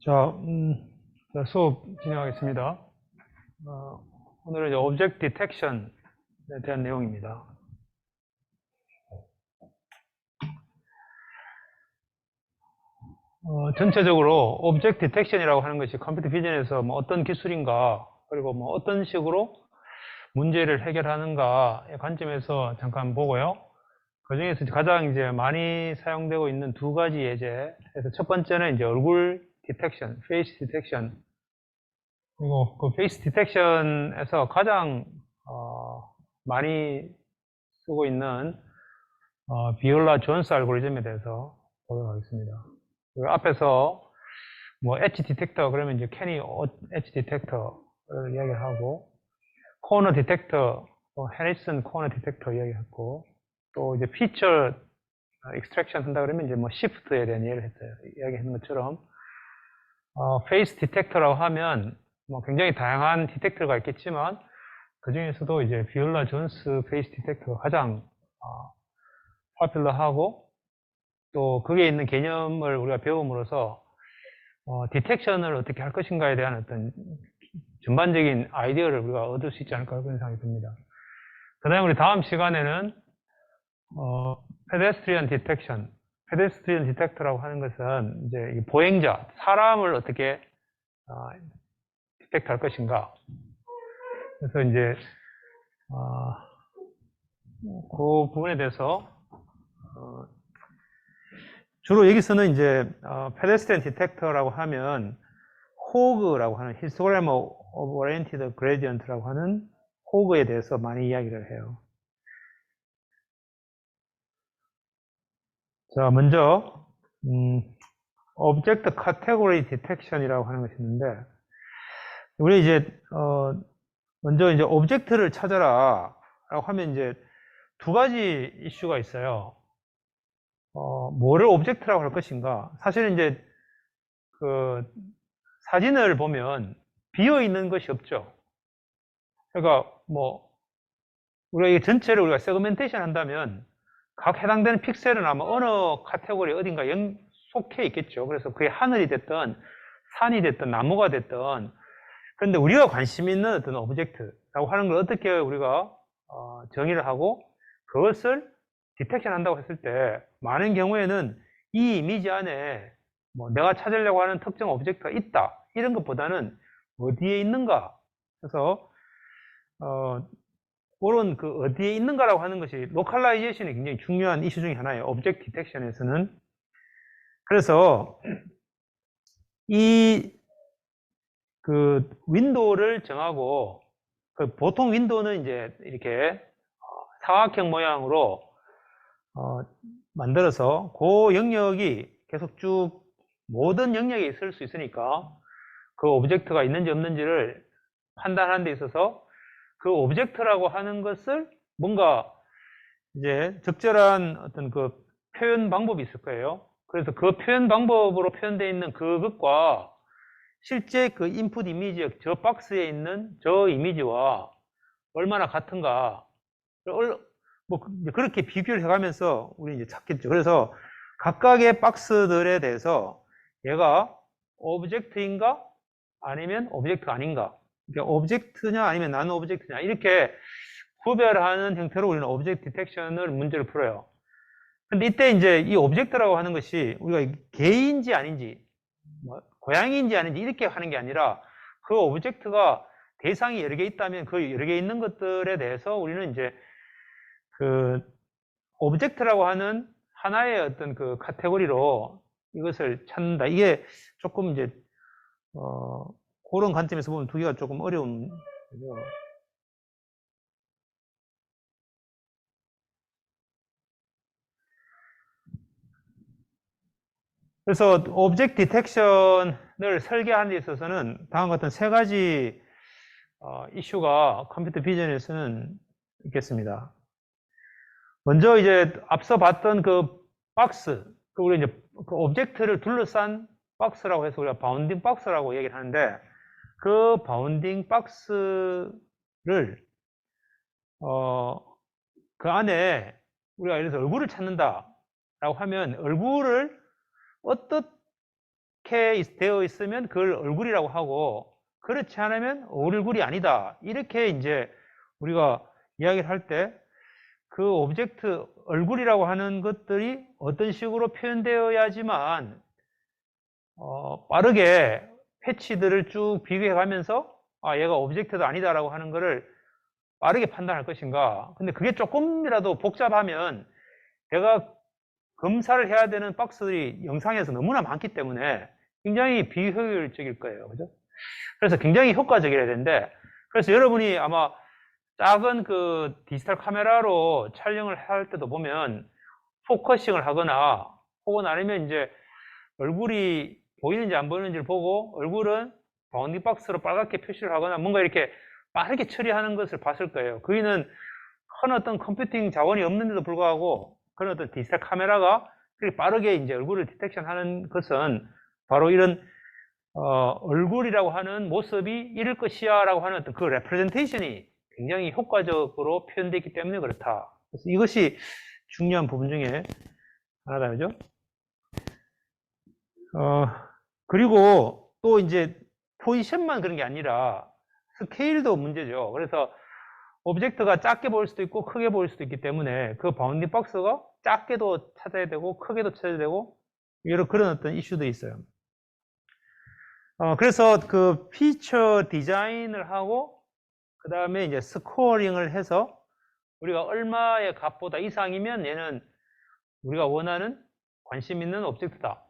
자, 자, 수업 진행하겠습니다. 오늘은 이제 오브젝트 디텍션에 대한 내용입니다. 전체적으로 오브젝트 디텍션이라고 하는 것이 컴퓨터 비전에서 뭐 어떤 기술인가, 그리고 뭐 어떤 식으로 문제를 해결하는가의 관점에서 잠깐 보고요. 그 중에서 가장 이제 많이 사용되고 있는 두 가지 예제에서 첫 번째는 이제 얼굴 디텍션, 페이스 디텍션. 그리고 그 페이스 디텍션에서 가장 많이 쓰고 있는 비올라 존스 알고리즘에 대해서 보도록 하겠습니다. 그 앞에서 뭐 엣지 디텍터 그러면 이제 캐니 엣지 디텍터를 이야기하고 코너 디텍터, 해리슨 코너 디텍터 이야기했고 또 이제 피처 익스트랙션 한다 그러면 이제 뭐 시프트에 대한 예를 했어요. 이야기했는 것처럼 페이스 디텍터라고 하면 뭐 굉장히 다양한 디텍터가 있겠지만 그 중에서도 이제 비올라 존스 페이스 디텍터가 가장 파퓰러하고 또 거기에 있는 개념을 우리가 배움으로써 디텍션을 어떻게 할 것인가에 대한 어떤 전반적인 아이디어를 우리가 얻을 수 있지 않을까 그런 생각이 듭니다. 그 다음에 우리 다음 시간에는 페데스트리언 디텍션, 페데스트리언 디텍터라고 하는 것은 이제 보행자, 사람을 어떻게 디텍트 할 것인가. 그래서 이제 그 부분에 대해서 주로 여기서는 이제 페데스트리언 디텍터라고 하면 호그라고 하는 히스토그램 오브 오리엔티드 그레디언트라고 하는 호그에 대해서 많이 이야기를 해요. 자, 먼저 오브젝트 카테고리 디텍션이라고 하는 것이 있는데 우리 이제 먼저 이제 오브젝트를 찾아라 라고 하면 이제 두 가지 이슈가 있어요. 뭐를 오브젝트라고 할 것인가? 사실은 이제 그 사진을 보면 비어 있는 것이 없죠. 그러니까 뭐 우리가 이 전체를 우리가 세그멘테이션 한다면 각 해당되는 픽셀은 아마 어느 카테고리 어딘가 속해 있겠죠. 그래서 그게 하늘이 됐든 산이 됐든 나무가 됐든 그런데 우리가 관심 있는 어떤 오브젝트라고 하는 걸 어떻게 우리가 정의를 하고 그것을 디텍션 한다고 했을 때 많은 경우에는 이 이미지 안에 뭐 내가 찾으려고 하는 특정 오브젝트가 있다 이런 것보다는 어디에 있는가. 그래서 그런 그 어디에 있는가라고 하는 것이 로컬라이제이션이 굉장히 중요한 이슈 중에 하나예요. 오브젝트 디텍션에서는. 그래서 이 그 윈도우를 정하고 그 보통 윈도우는 이제 이렇게 사각형 모양으로 만들어서 그 영역이 계속 쭉 모든 영역에 있을 수 있으니까 그 오브젝트가 있는지 없는지를 판단하는 데 있어서 그 오브젝트라고 하는 것을 뭔가 이제 적절한 어떤 그 표현 방법이 있을 거예요. 그래서 그 표현 방법으로 표현되어 있는 그것과 실제 그 인풋 이미지, 저 박스에 있는 저 이미지와 얼마나 같은가, 뭐 그렇게 비교를 해가면서 우리 이제 찾겠죠. 그래서 각각의 박스들에 대해서 얘가 오브젝트인가 아니면 오브젝트가 아닌가, 그러니까 오브젝트냐 아니면 난 오브젝트냐 이렇게 구별하는 형태로 우리는 오브젝트 디텍션을 문제를 풀어요. 근데 이때 이제 이 오브젝트라고 하는 것이 우리가 개인지 아닌지, 뭐 고양이인지 아닌지 이렇게 하는 게 아니라 그 오브젝트가 대상이 여러 개 있다면 그 여러 개 있는 것들에 대해서 우리는 이제 그 오브젝트라고 하는 하나의 어떤 그 카테고리로 이것을 찾는다. 이게 조금 이제 그런 관점에서 보면 두 개가 조금 어려운 거죠. 그래서 오브젝트 디텍션을 설계하는 데 있어서는 다음과 같은 세 가지 이슈가 컴퓨터 비전에서는 있겠습니다. 먼저 이제 앞서 봤던 그 박스, 그 우리 이제 그 오브젝트를 둘러싼 박스라고 해서 우리가 바운딩 박스라고 얘기를 하는데 그 바운딩 박스를 그 안에 우리가 예를 들어서 얼굴을 찾는다라고 하면 얼굴을 되어 있으면 그걸 얼굴이라고 하고, 그렇지 않으면 얼굴이 아니다. 이렇게 이제 우리가 이야기를 할 때 그 오브젝트 얼굴이라고 하는 것들이 어떤 식으로 표현되어야지만 빠르게 패치들을 쭉 비교해 가면서 얘가 오브젝트도 아니다라고 하는 거를 빠르게 판단할 것인가. 근데 그게 조금이라도 복잡하면 내가 검사를 해야 되는 박스들이 영상에서 너무나 많기 때문에 굉장히 비효율적일 거예요. 그죠? 그래서 굉장히 효과적이어야 되는데, 그래서 여러분이 아마 작은 그 디지털 카메라로 촬영을 할 때도 보면 포커싱을 하거나 혹은 아니면 이제 얼굴이 보이는지 안 보이는지를 보고 얼굴은 바운딩 박스로 빨갛게 표시를 하거나 뭔가 이렇게 빠르게 처리하는 것을 봤을 거예요. 거기는 큰 어떤 컴퓨팅 자원이 없는데도 불구하고 그런 어떤 디지털 카메라가 그렇게 빠르게 이제 얼굴을 디텍션 하는 것은 바로 이런 얼굴이라고 하는 모습이 이럴 것이야 라고 하는 어떤 그 레프레젠테이션이 굉장히 효과적으로 표현되어 있기 때문에 그렇다. 그래서 이것이 중요한 부분 중에 하나다. 그죠? 그리고 또 이제 포지션만 그런 게 아니라 스케일도 문제죠. 그래서 오브젝트가 작게 보일 수도 있고 크게 보일 수도 있기 때문에 그 바운딩 박스가 작게도 찾아야 되고 크게도 찾아야 되고 여러 그런 어떤 이슈도 있어요. 그래서 그 피처 디자인을 하고 그 다음에 이제 스코어링을 해서 우리가 얼마의 값보다 이상이면 얘는 우리가 원하는 관심 있는 오브젝트다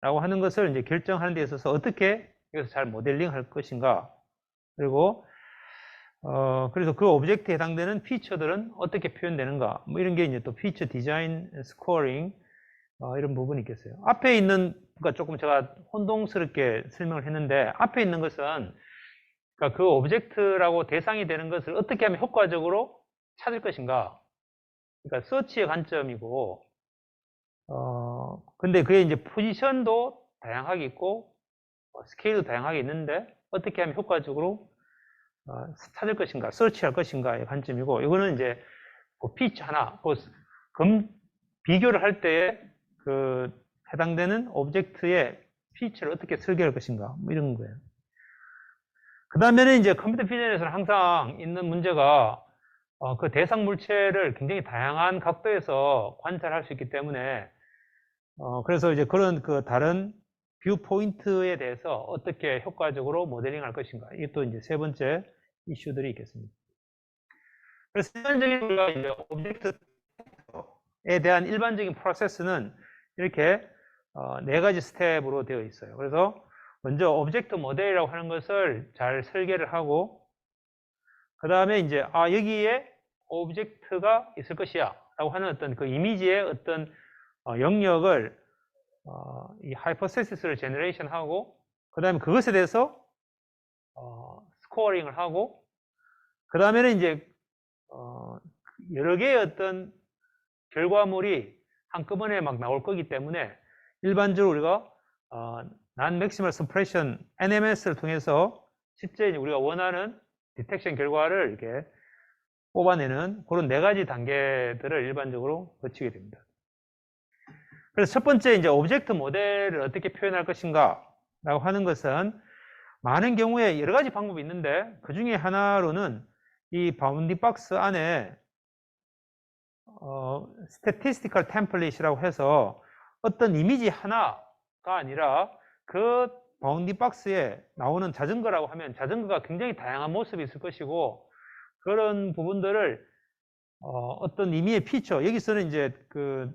라고 하는 것을 이제 결정하는 데 있어서 어떻게 여기서 잘 모델링 할 것인가, 그리고 그래서 그 오브젝트에 해당되는 피처들은 어떻게 표현되는가, 뭐 이런 게 이제 또 피처 디자인, 스코어링, 이런 부분이 있겠어요. 앞에 있는, 그러니까 조금 제가 혼동스럽게 설명을 했는데, 앞에 있는 것은 그러니까 그 오브젝트라고 대상이 되는 것을 어떻게 하면 효과적으로 찾을 것인가, 그러니까 서치의 관점이고, 근데 그게 이제 포지션도 다양하게 있고, 스케일도 다양하게 있는데, 어떻게 하면 효과적으로 찾을 것인가, 서치할 것인가의 관점이고, 이거는 이제 그 피처 하나, 비교를 할 때 그 해당되는 오브젝트의 피처를 어떻게 설계할 것인가, 뭐 이런 거예요. 그 다음에는 이제 컴퓨터 비전에서는 항상 있는 문제가 그 대상 물체를 굉장히 다양한 각도에서 관찰할 수 있기 때문에 그래서 이제 그런 그 다른 뷰 포인트에 대해서 어떻게 효과적으로 모델링 할 것인가, 이게 또 이제 세 번째 이슈들이 있겠습니다. 그래서 일반적인 우리가 이제 오브젝트에 대한 일반적인 프로세스는 이렇게 네 가지 스텝으로 되어 있어요. 그래서 먼저 오브젝트 모델이라고 하는 것을 잘 설계를 하고, 그 다음에 이제 여기에 오브젝트가 있을 것이야 라고 하는 어떤 그 이미지의 어떤 영역을 이 하이퍼세시스를 제너레이션 하고, 그 다음에 그것에 대해서 스코어링을 하고, 그 다음에는 이제 여러 개의 어떤 결과물이 한꺼번에 막 나올 거기 때문에 일반적으로 우리가 Non-Maximal Suppression NMS를 통해서 실제 우리가 원하는 디텍션 결과를 이렇게 뽑아내는 그런 네 가지 단계들을 일반적으로 거치게 됩니다. 그래서 첫 번째 이제 오브젝트 모델을 어떻게 표현할 것인가 라고 하는 것은 많은 경우에 여러 가지 방법이 있는데, 그 중에 하나로는 이 바운딩 박스 안에 statistical template이라고 해서 어떤 이미지 하나가 아니라 그 바운딩 박스에 나오는 자전거라고 하면 자전거가 굉장히 다양한 모습이 있을 것이고, 그런 부분들을 어떤 의미의 피처, 여기서는 이제 그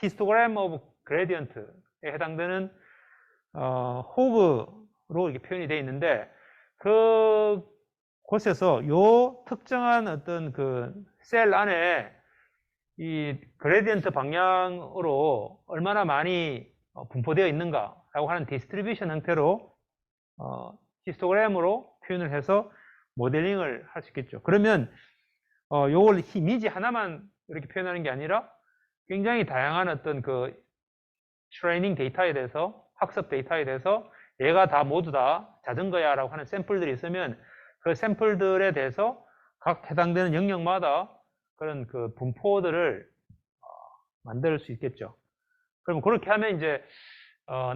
histogram of gradient에 해당되는 호그로 이렇게 표현이 되어 있는데, 그 곳에서 요 특정한 어떤 그 셀 안에 이 그레디언트 방향으로 얼마나 많이 분포되어 있는가 라고 하는 디스트리뷰션 형태로 히스토그램으로 표현을 해서 모델링을 할 수 있겠죠. 그러면 요걸 이미지 하나만 이렇게 표현하는 게 아니라 굉장히 다양한 어떤 그 트레이닝 데이터에 대해서, 학습 데이터에 대해서 얘가 다 모두 다 자전거야 라고 하는 샘플들이 있으면 그 샘플들에 대해서 각 해당되는 영역마다 그런 그 분포들을 만들 수 있겠죠. 그럼 그렇게 하면 이제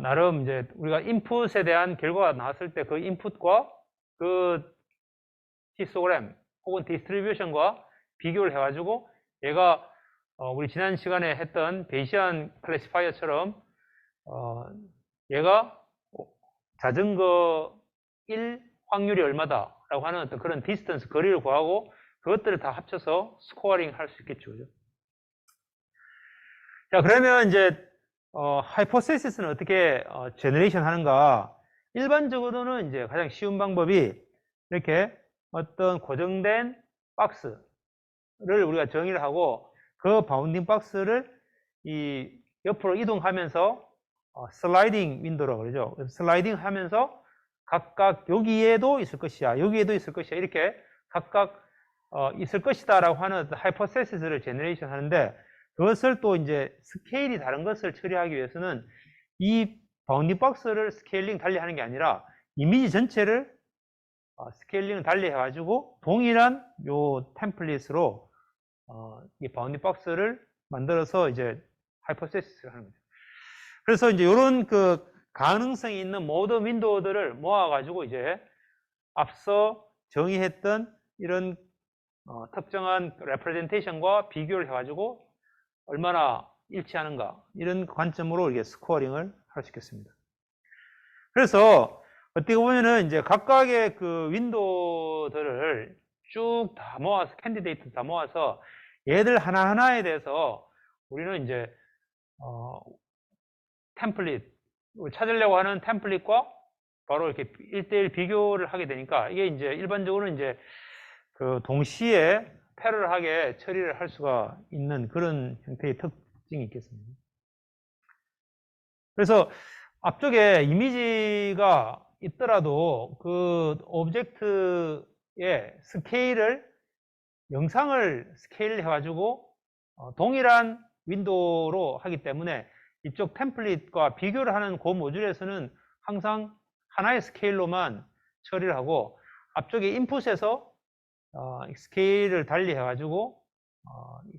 나름 이제 우리가 인풋에 대한 결과가 나왔을 때 그 인풋과 그 히스토그램 혹은 디스트리뷰션과 비교를 해가지고 얘가 우리 지난 시간에 했던 베이시안 클래시파이어처럼 얘가 자전거 1 확률이 얼마다 라고 하는 어떤 그런 디스턴스 거리를 구하고 그것들을 다 합쳐서 스코어링 할 수 있겠죠. 그죠? 자, 그러면 이제 하이포테시스는 어떻게 제너레이션 하는가? 일반적으로는 이제 가장 쉬운 방법이 이렇게 어떤 고정된 박스를 우리가 정의를 하고 그 바운딩 박스를 이 옆으로 이동하면서 슬라이딩 윈도라고 그러죠. 슬라이딩 하면서 각각 여기에도 있을 것이야, 여기에도 있을 것이야, 이렇게 각각 있을 것이다 라고 하는 하이포테시스를 제너레이션 하는데, 그것을 또 이제 스케일이 다른 것을 처리하기 위해서는 이 바운딩 박스를 스케일링 달리 하는 게 아니라 이미지 전체를 스케일링을 달리 해가지고 동일한 요 템플릿으로 이 바운딩 박스를 만들어서 이제 하이포테시스를 하는 거죠. 그래서 이제 이런 그 가능성이 있는 모든 윈도우들을 모아가지고 이제 앞서 정의했던 이런 특정한 레프레젠테이션과 비교를 해가지고 얼마나 일치하는가, 이런 관점으로 이렇게 스코어링을 할 수 있겠습니다. 그래서 어떻게 보면은 이제 각각의 그 윈도우들을 쭉 다 모아서, 캔디데이트 다 모아서 얘들 하나하나에 대해서 우리는 이제 템플릿, 찾으려고 하는 템플릿과 바로 이렇게 1대1 비교를 하게 되니까 이게 이제 일반적으로 이제 그 동시에 패러럴하게 처리를 할 수가 있는 그런 형태의 특징이 있겠습니다. 그래서 앞쪽에 이미지가 있더라도 그 오브젝트의 스케일을, 영상을 스케일 해가지고 동일한 윈도우로 하기 때문에 이쪽 템플릿과 비교를 하는 그 모듈에서는 항상 하나의 스케일로만 처리를 하고, 앞쪽에 인풋에서 스케일을 달리 해가지고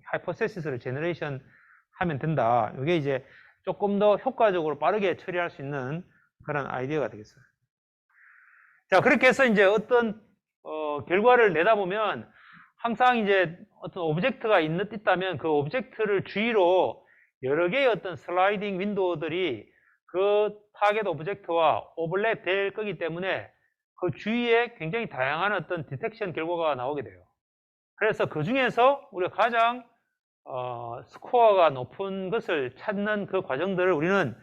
하이포테시스를 제너레이션 하면 된다. 이게 이제 조금 더 효과적으로 빠르게 처리할 수 있는 그런 아이디어가 되겠어요. 자, 그렇게 해서 이제 어떤 결과를 내다보면 항상 이제 어떤 오브젝트가 있다면 그 오브젝트를 주위로 여러 개의 어떤 슬라이딩 윈도우들이 그 타겟 오브젝트와 오버랩 될 거기 때문에 그 주위에 굉장히 다양한 어떤 디텍션 결과가 나오게 돼요. 그래서 그 중에서 우리가 가장 스코어가 높은 것을 찾는 그 과정들을 우리는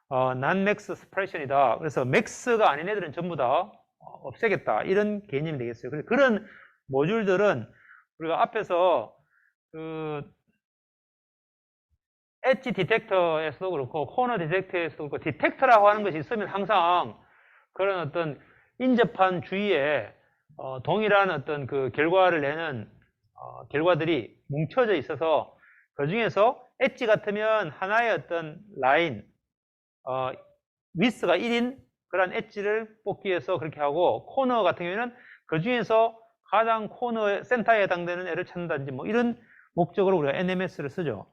non-max suppression이다. 그래서 max가 아닌 애들은 전부 다 없애겠다, 이런 개념이 되겠어요. 그래서 그런 모듈들은 우리가 앞에서 그 엣지 디텍터에서도 그렇고 코너 디텍터에서도 그렇고 디텍터라고 하는 것이 있으면 항상 그런 어떤 인접한 주위에 동일한 어떤 그 결과를 내는 결과들이 뭉쳐져 있어서 그 중에서 엣지 같으면 하나의 어떤 라인, 위스가 1인 그런 엣지를 뽑기 위해서 그렇게 하고, 코너 같은 경우에는 그 중에서 가장 코너의 센터에 해당되는 애를 찾는다든지 뭐 이런 목적으로 우리가 NMS를 쓰죠.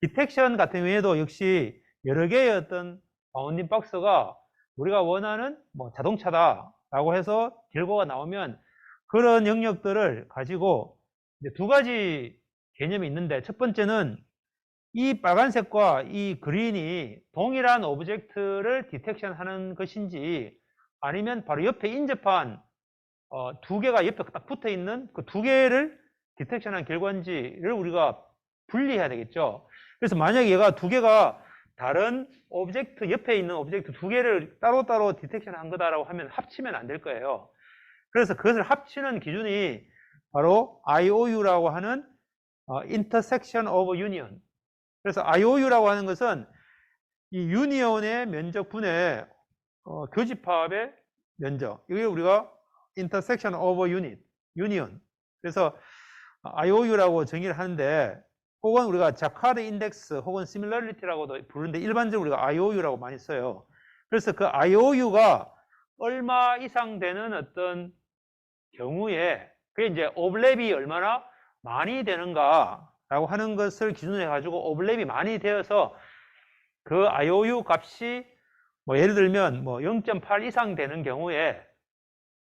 디텍션 같은 경우에도 역시 여러 개의 어떤 바운딩 박스가 우리가 원하는 뭐 자동차다 라고 해서 결과가 나오면 그런 영역들을 가지고 이제 두 가지 개념이 있는데, 첫 번째는 이 빨간색과 이 그린이 동일한 오브젝트를 디텍션 하는 것인지, 아니면 바로 옆에 인접한 두 개가 옆에 딱 붙어 있는 그 두 개를 디텍션한 결과인지를 우리가 분리해야 되겠죠. 그래서 만약에 얘가 두 개가 다른 오브젝트, 옆에 있는 오브젝트 두 개를 따로따로 디텍션 한 거다라고 하면 합치면 안 될 거예요. 그래서 그것을 합치는 기준이 바로 IOU라고 하는 Intersection of Union. 그래서 IOU라고 하는 것은 이 유니온의 면적분의 교집합의 면적, 이게 우리가 Intersection of Union. 그래서 IOU라고 정의를 하는데, 혹은 우리가 자카드 인덱스 혹은 시밀러리티라고도 부르는데 일반적으로 우리가 IOU라고 많이 써요. 그래서 그 IOU가 얼마 이상 되는 어떤 경우에 그게 이제 오버랩이 얼마나 많이 되는가 라고 하는 것을 기준으로 해가지고 오버랩이 많이 되어서 그 IOU 값이 뭐 예를 들면 뭐 0.8 이상 되는 경우에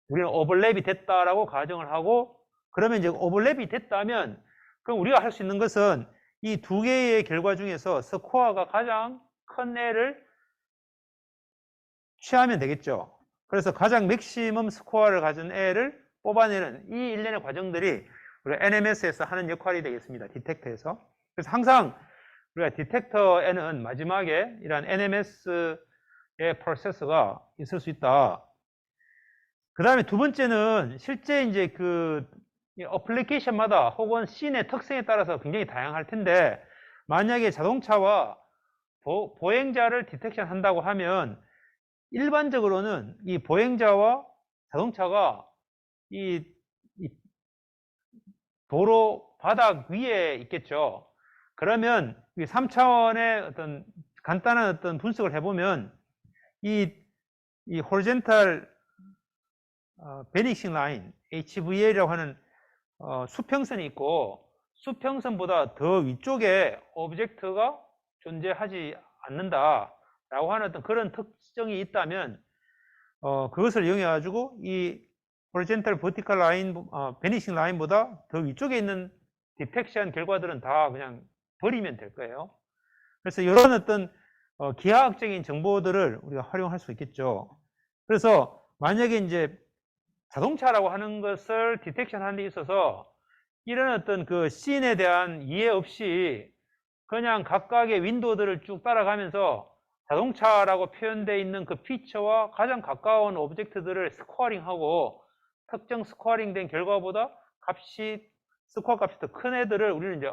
우리는 오버랩이 됐다라고 가정을 하고, 그러면 이제 오버랩이 됐다면 그럼 우리가 할 수 있는 것은 이 두 개의 결과 중에서 스코어가 가장 큰 애를 취하면 되겠죠. 그래서 가장 맥시멈 스코어를 가진 애를 뽑아내는 이 일련의 과정들이 우리가 NMS에서 하는 역할이 되겠습니다. 디텍터에서. 그래서 항상 우리가 디텍터에는 마지막에 이런 NMS의 프로세스가 있을 수 있다. 그 다음에 두 번째는 실제 이제 그 어플리케이션마다 혹은 씬의 특성에 따라서 굉장히 다양할 텐데, 만약에 자동차와 보행자를 디텍션 한다고 하면 일반적으로는 이 보행자와 자동차가 이 도로 바닥 위에 있겠죠. 그러면 이 3차원의 어떤 간단한 어떤 분석을 해보면 이 horizontal vanishing line, HVA라고 하는 수평선이 있고, 수평선보다 더 위쪽에 오브젝트가 존재하지 않는다라고 하는 어떤 그런 특성이 있다면 그것을 이용해 가지고 이 horizontal vertical line, vanishing line보다 더 위쪽에 있는 디텍션 결과들은 다 그냥 버리면 될 거예요. 그래서 이런 어떤 기하학적인 정보들을 우리가 활용할 수 있겠죠. 그래서 만약에 이제 자동차라고 하는 것을 디텍션 하는 데 있어서 이런 어떤 그 씬에 대한 이해 없이 그냥 각각의 윈도우들을 쭉 따라가면서 자동차라고 표현되어 있는 그 피처와 가장 가까운 오브젝트들을 스코어링하고 특정 스코어링된 결과보다 스코어 값이 더 큰 애들을 우리는 이제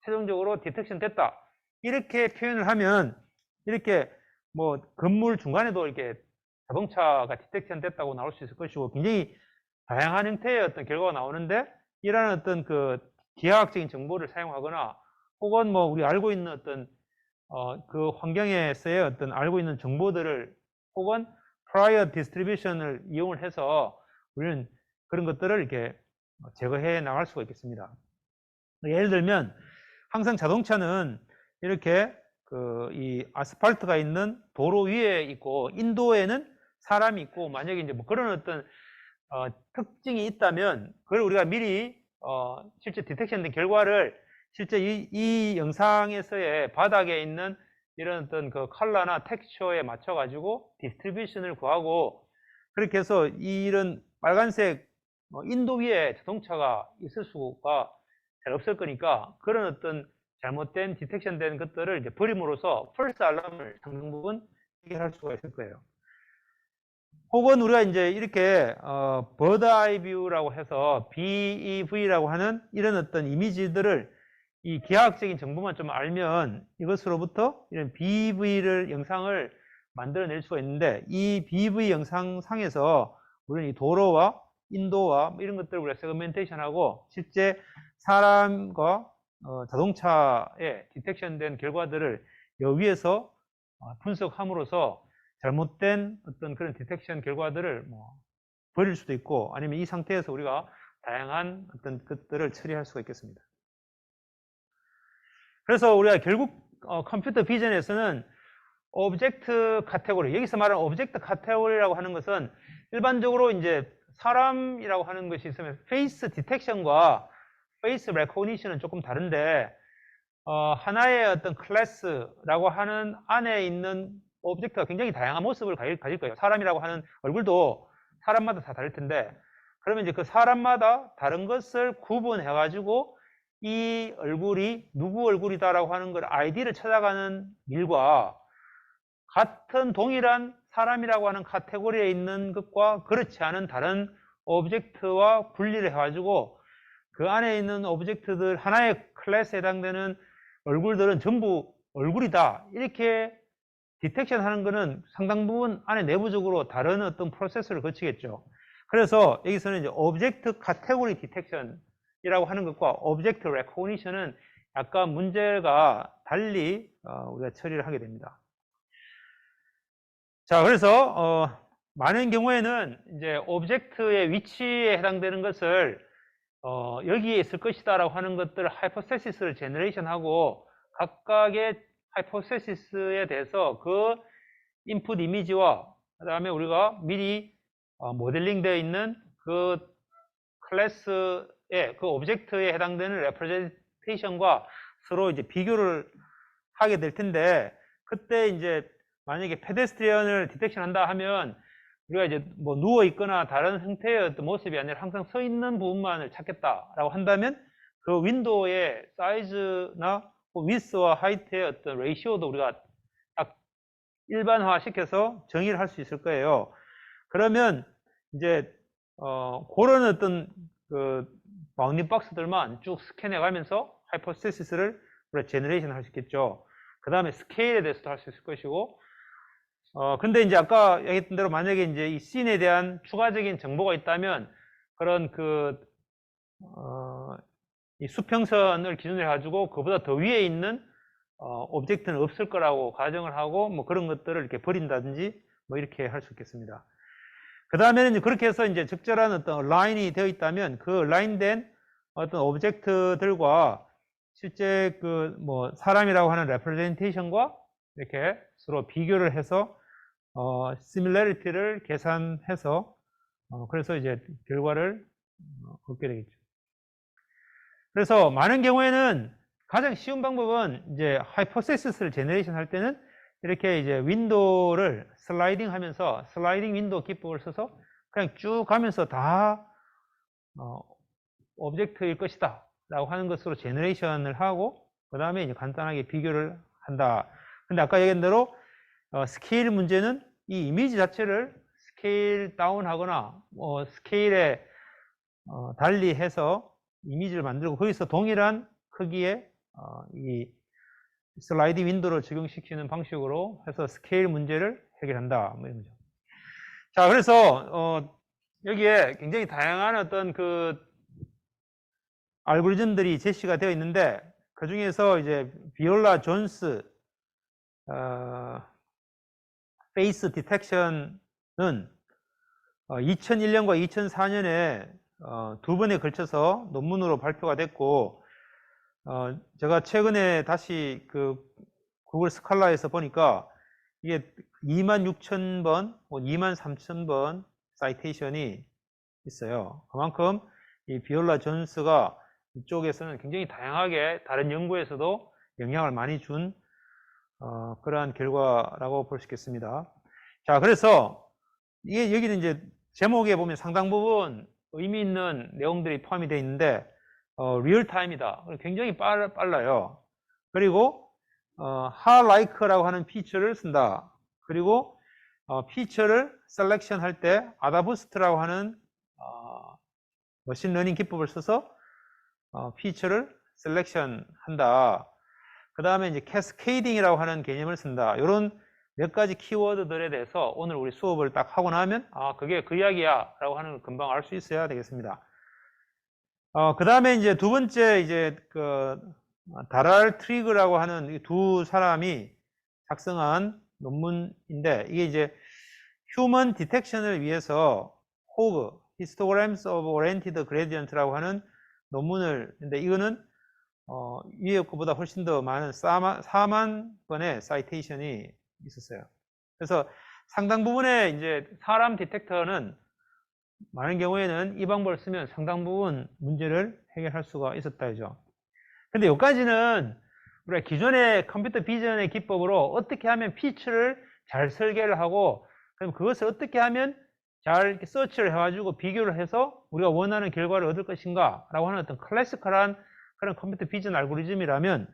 최종적으로 디텍션 됐다, 이렇게 표현을 하면, 이렇게 뭐 건물 중간에도 이렇게 자동차가 디텍션 됐다고 나올 수 있을 것이고, 굉장히 다양한 형태의 어떤 결과가 나오는데, 이러한 어떤 그 기하학적인 정보를 사용하거나 혹은 뭐 우리 알고 있는 어떤 그 환경에서의 어떤 알고 있는 정보들을 혹은 prior distribution을 이용을 해서 우리는 그런 것들을 이렇게 제거해 나갈 수가 있겠습니다. 예를 들면 항상 자동차는 이렇게 이 아스팔트가 있는 도로 위에 있고 인도에는 사람이 있고, 만약에 이제 뭐 그런 어떤 특징이 있다면 그걸 우리가 미리 실제 디텍션된 결과를 실제 이 영상에서의 바닥에 있는 이런 어떤 그 컬러나 텍스처에 맞춰 가지고 디스트리뷰션을 구하고, 그렇게 해서 이런 빨간색 인도 위에 자동차가 있을 수가 잘 없을 거니까 그런 어떤 잘못된 디텍션된 것들을 이제 버림으로써 펄스 알람을 상당 부분 해결할 수가 있을 거예요. 혹은 우리가 이제 이렇게 버드 아이 뷰라고 해서 BEV라고 하는 이런 어떤 이미지들을 이 기하학적인 정보만 좀 알면 이것으로부터 이런 BEV를 영상을 만들어낼 수가 있는데, 이 BEV 영상상에서 우리는 이 도로와 인도와 이런 것들을 우리가 세그멘테이션하고 실제 사람과 자동차에 디텍션된 결과들을 여기에서 분석함으로써 잘못된 어떤 그런 디텍션 결과들을 뭐 버릴 수도 있고, 아니면 이 상태에서 우리가 다양한 어떤 것들을 처리할 수가 있겠습니다. 그래서 우리가 결국 컴퓨터 비전에서는 오브젝트 카테고리, 여기서 말하는 오브젝트 카테고리라고 하는 것은 일반적으로 이제 사람이라고 하는 것이 있으면 페이스 디텍션과 페이스 레코니션은 조금 다른데, 하나의 어떤 클래스라고 하는 안에 있는 오브젝트가 굉장히 다양한 모습을 가질 거예요. 사람이라고 하는 얼굴도 사람마다 다 다를 텐데, 그러면 이제 그 사람마다 다른 것을 구분해 가지고 이 얼굴이 누구 얼굴이다라고 하는 걸 아이디를 찾아가는 일과, 같은 동일한 사람이라고 하는 카테고리에 있는 것과 그렇지 않은 다른 오브젝트와 분리를 해가지고 그 안에 있는 오브젝트들 하나의 클래스에 해당되는 얼굴들은 전부 얼굴이다, 이렇게 디텍션 하는 거는 상당 부분 안에 내부적으로 다른 어떤 프로세스를 거치겠죠. 그래서 여기서는 이제 오브젝트 카테고리 디텍션이라고 하는 것과 오브젝트 레코니션은 약간 문제가 달리 우리가 처리를 하게 됩니다. 자, 그래서 많은 경우에는 이제 오브젝트의 위치에 해당되는 것을 여기에 있을 것이다 라고 하는 것들을 하이포테시스를 제너레이션하고 각각의 하이포세시스에 대해서 그 인풋 이미지와 그 다음에 우리가 미리 모델링 되어 있는 그 클래스의 그 오브젝트에 해당되는 레프레젠테이션과 서로 이제 비교를 하게 될 텐데, 그때 이제 만약에 페데스트리언을 디텍션 한다 하면 우리가 이제 뭐 누워 있거나 다른 형태의 어떤 모습이 아니라 항상 서 있는 부분만을 찾겠다라고 한다면 그 윈도우의 사이즈나 위스와 하이트의 어떤 레이시오도 우리가 딱 일반화 시켜서 정의를 할 수 있을 거예요. 그러면 이제 그런 어떤 그 바운딩 박스들만 쭉 스캔해 가면서 하이포테시스를 우리가 제너레이션 할 수 있겠죠. 그 다음에 스케일에 대해서도 할 수 있을 것이고, 근데 이제 아까 얘기했던 대로 만약에 이제 이 씬에 대한 추가적인 정보가 있다면 그런 이 수평선을 기준으로 해가지고 그보다 더 위에 있는 오브젝트는 없을 거라고 가정을 하고 뭐 그런 것들을 이렇게 버린다든지 뭐 이렇게 할 수 있겠습니다. 그 다음에는 이제 그렇게 해서 이제 적절한 어떤 라인이 되어 있다면 그 라인된 어떤 오브젝트들과 실제 그 뭐 사람이라고 하는 레프레젠테이션과 이렇게 서로 비교를 해서 시뮬레리티를 계산해서 그래서 이제 결과를 얻게 되겠죠. 그래서 많은 경우에는 가장 쉬운 방법은 이제 하이포세시스를 제너레이션 할 때는 이렇게 이제 윈도우를 슬라이딩 하면서 슬라이딩 윈도우 기법을 써서 그냥 쭉 가면서 다 오브젝트일 것이다 라고 하는 것으로 제너레이션을 하고 그 다음에 이제 간단하게 비교를 한다. 근데 아까 얘기한 대로 스케일 문제는 이 이미지 자체를 스케일 다운 하거나 스케일에 달리 해서 이미지를 만들고 거기서 동일한 크기의 이 슬라이딩 윈도우를 적용시키는 방식으로 해서 스케일 문제를 해결한다. 뭐 이런 거죠. 자, 그래서 여기에 굉장히 다양한 어떤 그 알고리즘들이 제시가 되어 있는데 그 중에서 이제 비올라 존스 페이스 디텍션은 2001년과 2004년에 두 번에 걸쳐서 논문으로 발표가 됐고, 제가 최근에 다시 그 구글 스칼라에서 보니까 이게 26,000번, 23,000번 사이테이션이 있어요. 그만큼 이 비올라 존스가 이쪽에서는 굉장히 다양하게 다른 연구에서도 영향을 많이 준 그러한 결과라고 볼 수 있겠습니다. 자, 그래서 이게 여기는 이제 제목에 보면 상당 부분 의미 있는 내용들이 포함이 되어 있는데 리얼타임이다. 굉장히 빨라요. 그리고 하라이크라고 하는 피처를 쓴다. 그리고 피처를 셀렉션 할 때 아다부스트라고 하는 머신러닝 기법을 써서 피처를 셀렉션 한다. 그 다음에 이제 캐스케이딩이라고 하는 개념을 쓴다. 이런 몇 가지 키워드들에 대해서 오늘 우리 수업을 딱 하고 나면 그게 그 이야기야 라고 하는 걸 금방 알 수 있어야 되겠습니다. 그 다음에 이제 두 번째 이제 그 다랄 트리그라고 하는 이 두 사람이 작성한 논문인데 이게 이제 휴먼 디텍션을 위해서 호그 Histograms of Oriented Gradient라고 하는 논문을 근데 이거는 위에 거보다 훨씬 더 많은 4만 번의 사이테이션이 있었어요. 그래서 상당 부분의 이제 사람 디텍터는 많은 경우에는 이 방법을 쓰면 상당 부분 문제를 해결할 수가 있었다죠. 근데 여기까지는 우리가 기존의 컴퓨터 비전의 기법으로 어떻게 하면 피처를 잘 설계를 하고 그럼 그것을 어떻게 하면 잘 이렇게 서치를 해가지고 비교를 해서 우리가 원하는 결과를 얻을 것인가 라고 하는 어떤 클래시컬한 그런 컴퓨터 비전 알고리즘이라면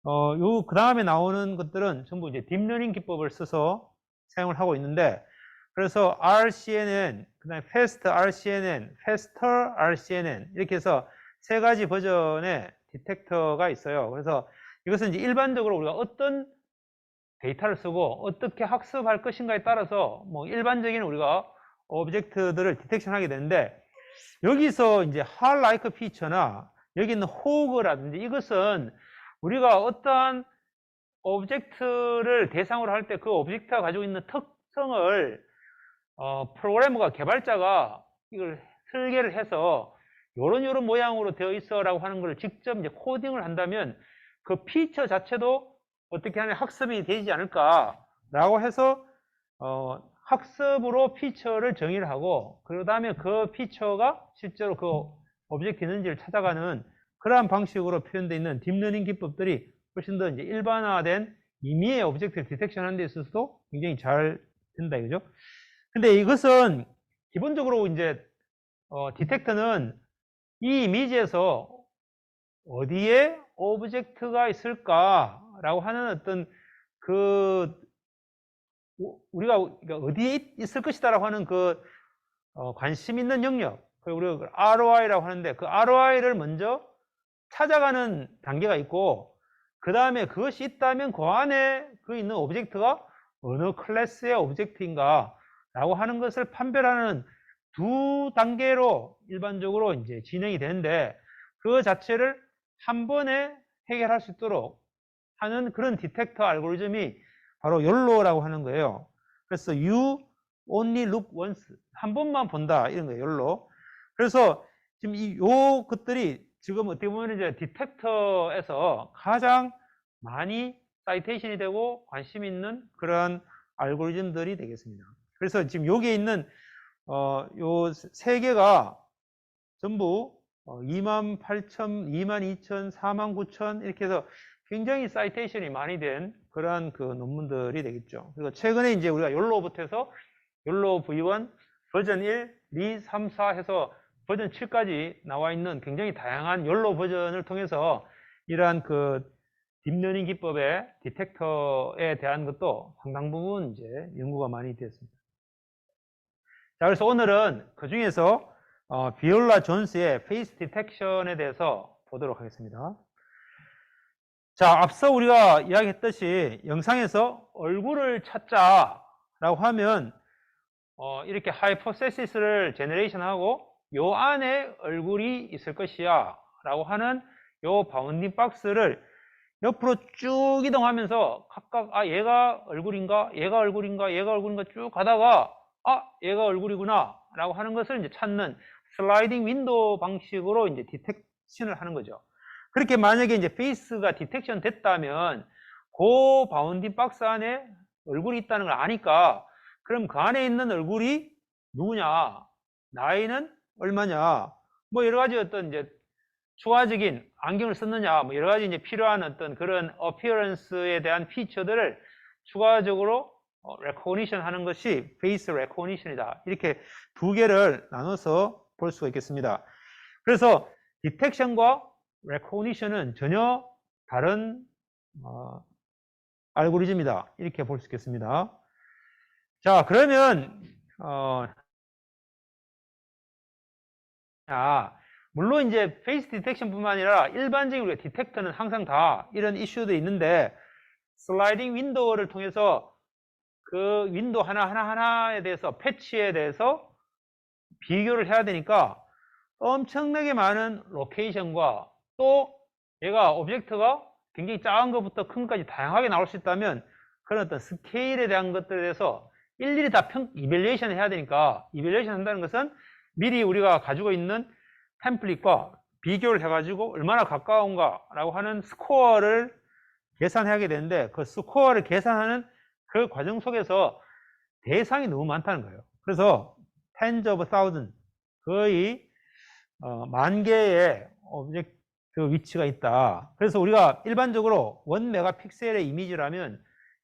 그 다음에 나오는 것들은 전부 이제 딥러닝 기법을 써서 사용을 하고 있는데 그래서 RCNN, 그 다음에 Fast RCNN, Faster RCNN 이렇게 해서 세 가지 버전의 디텍터가 있어요. 그래서 이것은 이제 일반적으로 우리가 어떤 데이터를 쓰고 어떻게 학습할 것인가에 따라서 뭐 일반적인 우리가 오브젝트들을 디텍션하게 되는데 여기서 이제 하라이크 피처나 여기 있는 호그라든지 이것은 우리가 어떠한 오브젝트를 대상으로 할 때 그 오브젝트가 가지고 있는 특성을 프로그래머가 개발자가 이걸 설계를 해서 요런 모양으로 되어 있어 라고 하는 걸 직접 이제 코딩을 한다면 그 피처 자체도 어떻게 하면 학습이 되지 않을까라고 해서 학습으로 피처를 정의를 하고 그 다음에 그 피처가 실제로 그 오브젝트 있는지를 찾아가는 그러한 방식으로 표현되어 있는 딥러닝 기법들이 훨씬 더 이제 일반화된 임의의 오브젝트를 디텍션 하는 데 있어서도 굉장히 잘 된다 이거죠. 근데 이것은 기본적으로 이제 디텍터는 이 이미지에서 어디에 오브젝트가 있을까라고 하는 어떤 우리가 어디에 있을 것이다라고 하는 관심 있는 영역, 우리가 ROI라고 하는데 그 ROI를 먼저 찾아가는 단계가 있고 그 다음에 그것이 있다면 그 안에 있는 오브젝트가 어느 클래스의 오브젝트인가 라고 하는 것을 판별하는 두 단계로 일반적으로 이제 진행이 되는데 그 자체를 한 번에 해결할 수 있도록 하는 그런 디텍터 알고리즘이 바로 YOLO라고 하는 거예요. 그래서 You Only Look Once, 한 번만 본다 이런 거예요. YOLO. 그래서 지금 요 것들이 지금 어떻게 보면 이제 디텍터에서 가장 많이 사이테이션이 되고 관심 있는 그런 알고리즘들이 되겠습니다. 그래서 지금 여기에 있는 요 세 개가 전부 28,000, 22,000, 49,000 이렇게 해서 굉장히 사이테이션이 많이 된 그러한 논문들이 되겠죠. 그리고 최근에 이제 우리가 YOLO부터 해서 YOLO V1 버전 1, 2, 3, 4 해서 버전 7까지 나와 있는 굉장히 다양한 YOLO 버전을 통해서 이러한 딥러닝 기법의 디텍터에 대한 것도 상당 부분 이제 연구가 많이 되었습니다. 자, 그래서 오늘은 그 중에서 비올라 존스의 페이스 디텍션에 대해서 보도록 하겠습니다. 자, 앞서 우리가 이야기했듯이 영상에서 얼굴을 찾자라고 하면 이렇게 하이포세시스를 제너레이션하고 요 안에 얼굴이 있을 것이야 라고 하는 요 바운딩 박스를 옆으로 쭉 이동하면서 각각 얘가 얼굴인가 얘가 얼굴인가 얘가 얼굴인가 쭉 가다가 얘가 얼굴이구나 라고 하는 것을 이제 찾는 슬라이딩 윈도우 방식으로 이제 디텍션을 하는 거죠. 그렇게 만약에 이제 페이스가 디텍션 됐다면 그 바운딩 박스 안에 얼굴이 있다는 걸 아니까 그럼 그 안에 있는 얼굴이 누구냐, 나이는 얼마냐, 뭐 여러 가지 어떤 이제 추가적인 안경을 썼느냐, 뭐 여러 가지 이제 필요한 어떤 그런 어피어런스에 대한 피처들을 추가적으로 레코니션 하는 것이 페이스 레코니션이다. 이렇게 두 개를 나눠서 볼 수가 있겠습니다. 그래서 디텍션과 레코니션은 전혀 다른 알고리즘이다. 이렇게 볼 수 있겠습니다. 자, 그러면 물론 이제 페이스 디텍션뿐만 아니라 일반적인 우리가 디텍터는 항상 다 이런 이슈도 있는데 슬라이딩 윈도우를 통해서 그 윈도우 하나하나에 대해서 패치에 대해서 비교를 해야 되니까 엄청나게 많은 로케이션과 또 얘가 오브젝트가 굉장히 작은 것부터 큰 것까지 다양하게 나올 수 있다면 그런 어떤 스케일에 대한 것들에 대해서 일일이 다 이밸리에이션을 해야 되니까 이밸리에이션 한다는 것은 미리 우리가 가지고 있는 템플릿과 비교를 해가지고 얼마나 가까운가 라고 하는 스코어를 계산하게 되는데 그 스코어를 계산하는 그 과정 속에서 대상이 너무 많다는 거예요. 그래서 tens of thousands, 거의 만 개의 오브젝트 위치가 있다. 그래서 우리가 일반적으로 1메가픽셀의 이미지라면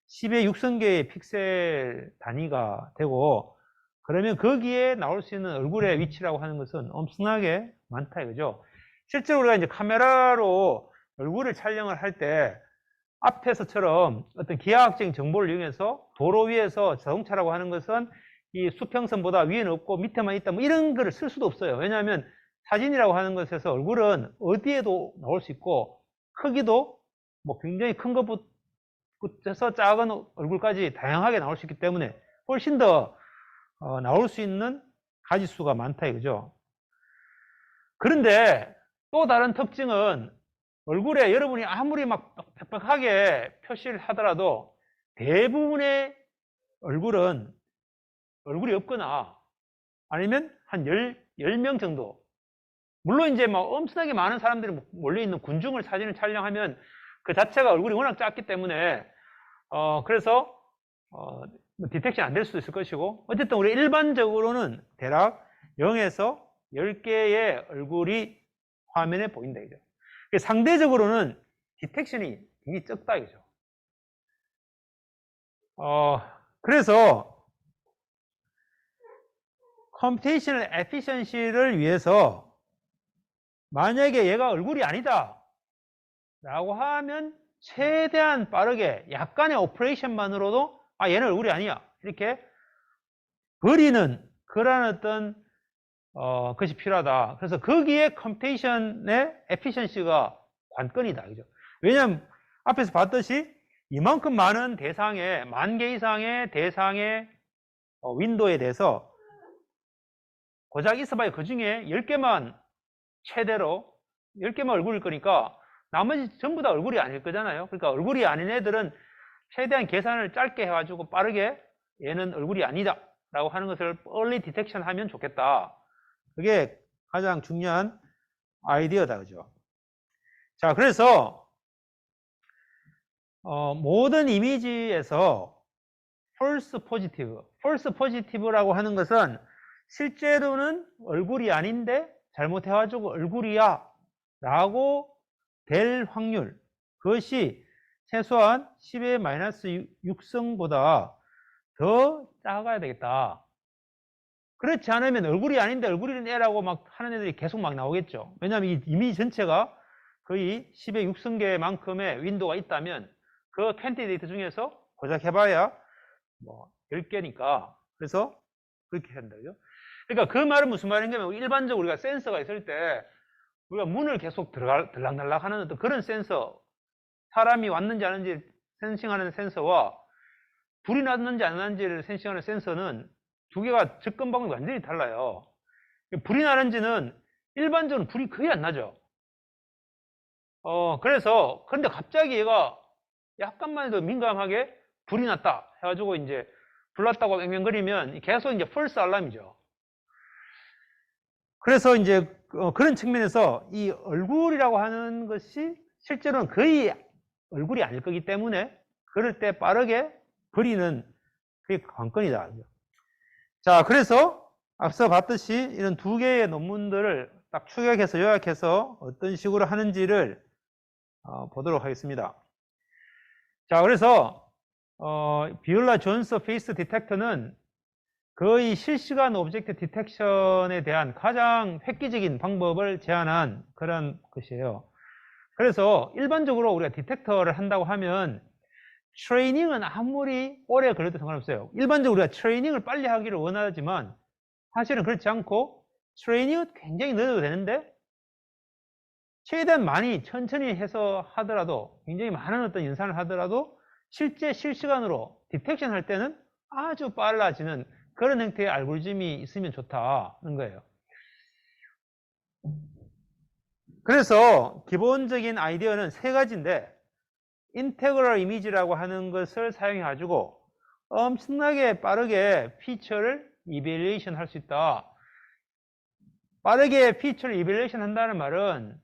10의 6성개의 픽셀 단위가 되고 그러면 거기에 나올 수 있는 얼굴의 위치라고 하는 것은 엄청나게 많다 이거죠. 실제로 우리가 이제 카메라로 얼굴을 촬영을 할 때 앞에서처럼 어떤 기하학적인 정보를 이용해서 도로 위에서 자동차라고 하는 것은 이 수평선보다 위에는 없고 밑에만 있다 뭐 이런 거를 쓸 수도 없어요. 왜냐하면 사진이라고 하는 것에서 얼굴은 어디에도 나올 수 있고 크기도 뭐 굉장히 큰 것부터 작은 얼굴까지 다양하게 나올 수 있기 때문에 훨씬 더 나올 수 있는 가지수가 많다 이거죠. 그런데 또 다른 특징은 얼굴에 여러분이 아무리 막 빽빽하게 표시를 하더라도 대부분의 얼굴은 얼굴이 없거나 아니면 한 10명 정도, 물론 이제 막 엄청나게 많은 사람들이 몰려있는 군중을 사진을 촬영하면 그 자체가 얼굴이 워낙 작기 때문에 그래서 디텍션 안 될 수도 있을 것이고, 어쨌든 우리 일반적으로는 대략 0에서 10개의 얼굴이 화면에 보인다 이죠. 상대적으로는 디텍션이 굉장히 적다 이죠. 그래서 컴퓨테이셔널 에피션시를 위해서 만약에 얘가 얼굴이 아니다 라고 하면 최대한 빠르게 약간의 오퍼레이션만으로도 얘는 얼굴이 아니야 이렇게 버리는 그런 어떤 것이 필요하다. 그래서 거기에 컴퓨테이션의 에피션시가 관건이다. 그죠? 왜냐하면 앞에서 봤듯이 이만큼 많은 대상의 10,000개 이상의 대상의 윈도에 대해서 고작 있어봐야 그 중에 10개만 최대로 10개만 얼굴일 거니까 나머지 전부 다 얼굴이 아닐 거잖아요. 그러니까 얼굴이 아닌 애들은 최대한 계산을 짧게 해가지고 빠르게 얘는 얼굴이 아니다 라고 하는 것을 early detection 하면 좋겠다. 그게 가장 중요한 아이디어다. 그죠? 자, 그래서 모든 이미지에서 false positive라고 하는 것은 실제로는 얼굴이 아닌데 잘못해가지고 얼굴이야 라고 될 확률, 그것이 최소한 10의 마이너스 6승보다 더 작아야 되겠다. 그렇지 않으면 얼굴이 아닌데 얼굴이는 애라고 막 하는 애들이 계속 막 나오겠죠. 왜냐하면 이 이미지 전체가 거의 10의 6승계만큼의 윈도가 있다면 그 캔디데이트 중에서 고작 해봐야 뭐 10개니까 그래서 그렇게 한다죠. 그러니까 그 말은 무슨 말인가면 일반적으로 우리가 센서가 있을 때 우리가 문을 계속 들락날락 하는 어떤 그런 센서, 사람이 왔는지 안 왔는지 센싱하는 센서와 불이 났는지 안 났는지를 센싱하는 센서는 두 개가 접근 방법이 완전히 달라요. 불이 나는지는 일반적으로 불이 거의 안 나죠. 그래서 그런데 갑자기 얘가 약간만 해도 민감하게 불이 났다 해가지고 이제 불났다고 맹맹거리면 계속 이제 펄스 알람이죠. 그래서 이제 그런 측면에서 이 얼굴이라고 하는 것이 실제로는 거의 얼굴이 아닐 거기 때문에 그럴 때 빠르게 버리는 그게 관건이다. 자, 그래서 앞서 봤듯이 이런 두 개의 논문들을 딱 축약해서 요약해서 어떤 식으로 하는지를 보도록 하겠습니다. 자, 그래서 비올라 존스 페이스 디텍터는 거의 실시간 오브젝트 디텍션에 대한 가장 획기적인 방법을 제안한 그런 것이에요. 그래서 일반적으로 우리가 디텍터를 한다고 하면 트레이닝은 아무리 오래 걸려도 상관없어요. 일반적으로 우리가 트레이닝을 빨리 하기를 원하지만 사실은 그렇지 않고 트레이닝은 굉장히 늦어도 되는데 최대한 많이 천천히 해서 하더라도 굉장히 많은 어떤 연산을 하더라도 실제 실시간으로 디텍션 할 때는 아주 빨라지는 그런 형태의 알고리즘이 있으면 좋다는 거예요. 그래서 기본적인 아이디어는 세 가지인데 인테그럴 이미지라고 하는 것을 사용해 가지고 엄청나게 빠르게 피처를 이밸리에이션 할 수 있다. 빠르게 피처를 이밸리에이션 한다는 말은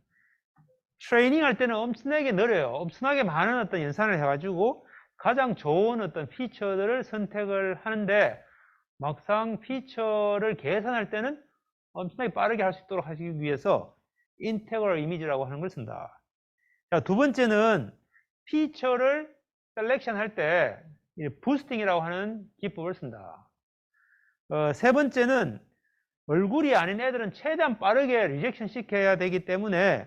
트레이닝 할 때는 엄청나게 느려요. 엄청나게 많은 어떤 연산을 해가지고 가장 좋은 어떤 피처들을 선택을 하는데 막상 피처를 계산할 때는 엄청나게 빠르게 할 수 있도록 하기 위해서 인테그럴 이미지라고 하는 걸 쓴다. 자, 두 번째는 피처를 셀렉션 할 때 부스팅이라고 하는 기법을 쓴다. 세 번째는 얼굴이 아닌 애들은 최대한 빠르게 리젝션 시켜야 되기 때문에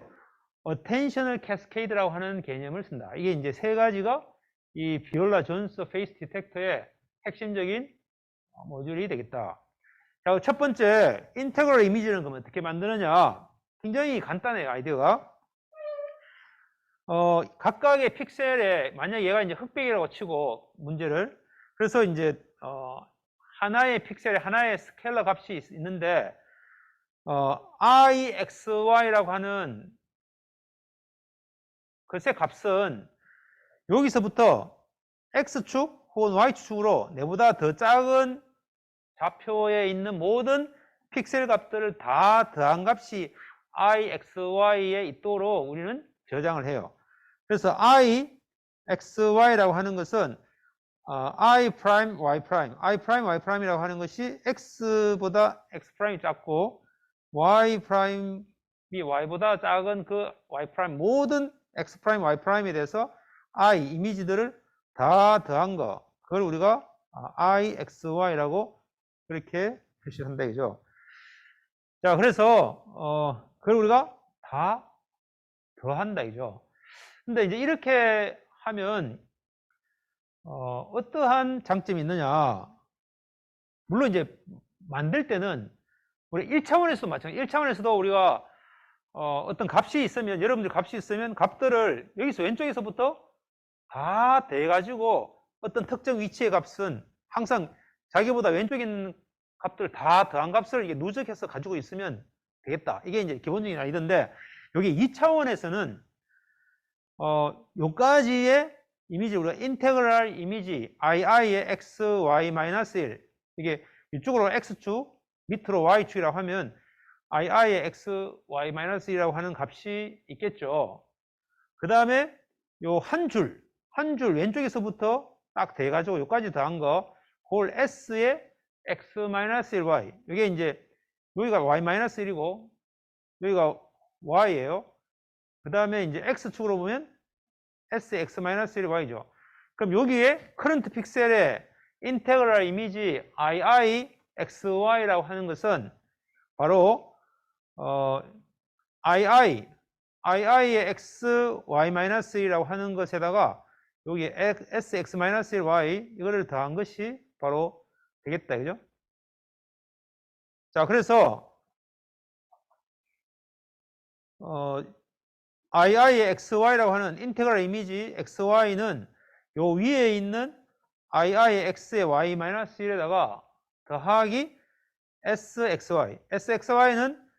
attentional cascade라고 하는 개념을 쓴다. 이게 이제 세 가지가 이 비올라 존스 페이스 디텍터의 핵심적인 모듈이 되겠다. 자, 첫 번째 인테그럴 이미지는 그럼 어떻게 만드느냐? 굉장히 간단해요, 아이디어가. 각각의 픽셀에 만약 얘가 이제 흑백이라고 치고 문제를, 그래서 이제 하나의 픽셀에 하나의 스케일러 값이 있는데 IXY라고 하는 글쎄 값은 여기서부터 X축 혹은 Y축으로 내보다 더 작은 좌표에 있는 모든 픽셀 값들을 다 더한 값이 IXY에 있도록 우리는 저장을 해요. 그래서 I, x, y라고 하는 것은 I 프라임, y 프라임, I 프라임, y 프라임이라고 하는 것이 x보다 x 프라임이 작고 y 프라임이 y보다 작은 그 y 프라임 모든 x 프라임, y 프라임에 대해서 I 이미지들을 다 더한 거, 그걸 우리가 I, x, y라고 그렇게 표시한다 이죠. 자, 그래서 그걸 우리가 다 더한다 이죠. 근데 이제 이렇게 하면 어떠한 장점이 있느냐? 물론 이제 만들 때는 우리 1차원에서도 마찬가지. 1차원에서도 우리가 어떤 값이 있으면, 여러분들 값이 있으면 값들을 여기서 왼쪽에서부터 다 대가지고 어떤 특정 위치의 값은 항상 자기보다 왼쪽에 있는 값들 다 더한 값을 이게 누적해서 가지고 있으면 되겠다. 이게 이제 기본적인 아이디어인데, 여기 2차원에서는 요까지의 이미지, 우리가 인테그랄 이미지 ii의 x, y-1 이게 이쪽으로 x축, 밑으로 y축이라고 하면 ii의 x, y-1이라고 하는 값이 있겠죠. 그 다음에 요 한 줄 왼쪽에서부터 딱 돼가지고 요까지 더한 거, 그걸 s의 x-1y, 이게 이제 여기가 y-1이고 여기가 y예요. 그 다음에 이제 x축으로 보면 sx-1y죠. 그럼 여기에 커런트 픽셀의 인테그랄 이미지 iixy라고 하는 것은 바로 ii의 xy-1라고 하는 것에다가 여기 sx-1y 이거를 더한 것이 바로 되겠다, 그죠? 자, 그래서 ii의 xy라고 하는 인테그랄 이미지 xy는 요 위에 있는 ii의 x의 y-1에다가 더하기 sxy는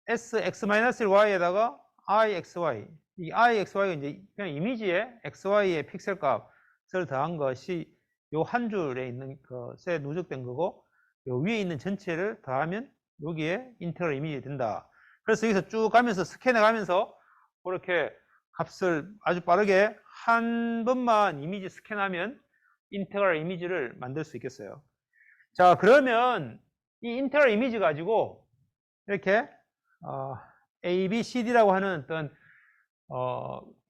sx-y에다가 ixy, 이 ixy가 이제 그냥 이미지의 xy의 픽셀 값을 더한 것이 요 한 줄에 있는 것에 누적된 거고, 요 위에 있는 전체를 더하면 여기에 인테그랄 이미지 된다. 그래서 여기서 쭉 가면서 스캔해 가면서 그렇게 값을 아주 빠르게 한 번만 이미지 스캔하면 인테그랄 이미지를 만들 수 있겠어요. 자, 그러면 이 인테그랄 이미지 가지고 이렇게 A, B, C, D라고 하는 어떤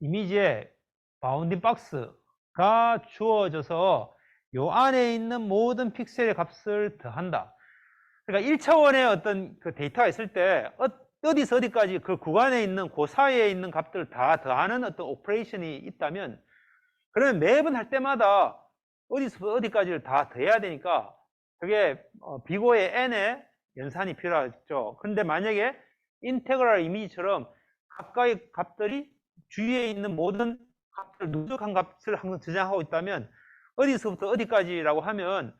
이미지의 바운딩 박스가 주어져서 요 안에 있는 모든 픽셀의 값을 더한다. 그러니까 1차원의 어떤 그 데이터가 있을 때 어디서 어디까지 그 구간에 있는 그 사이에 있는 값들을 다 더하는 어떤 오퍼레이션이 있다면, 그러면 매번 할 때마다 어디서 어디까지를 다 더해야 되니까 그게 비고의 n의 연산이 필요하죠. 근데 만약에 인테그랄 이미지처럼 각각의 값들이 주위에 있는 모든 값을 누적한 값을 항상 저장하고 있다면 어디서부터 어디까지라고 하면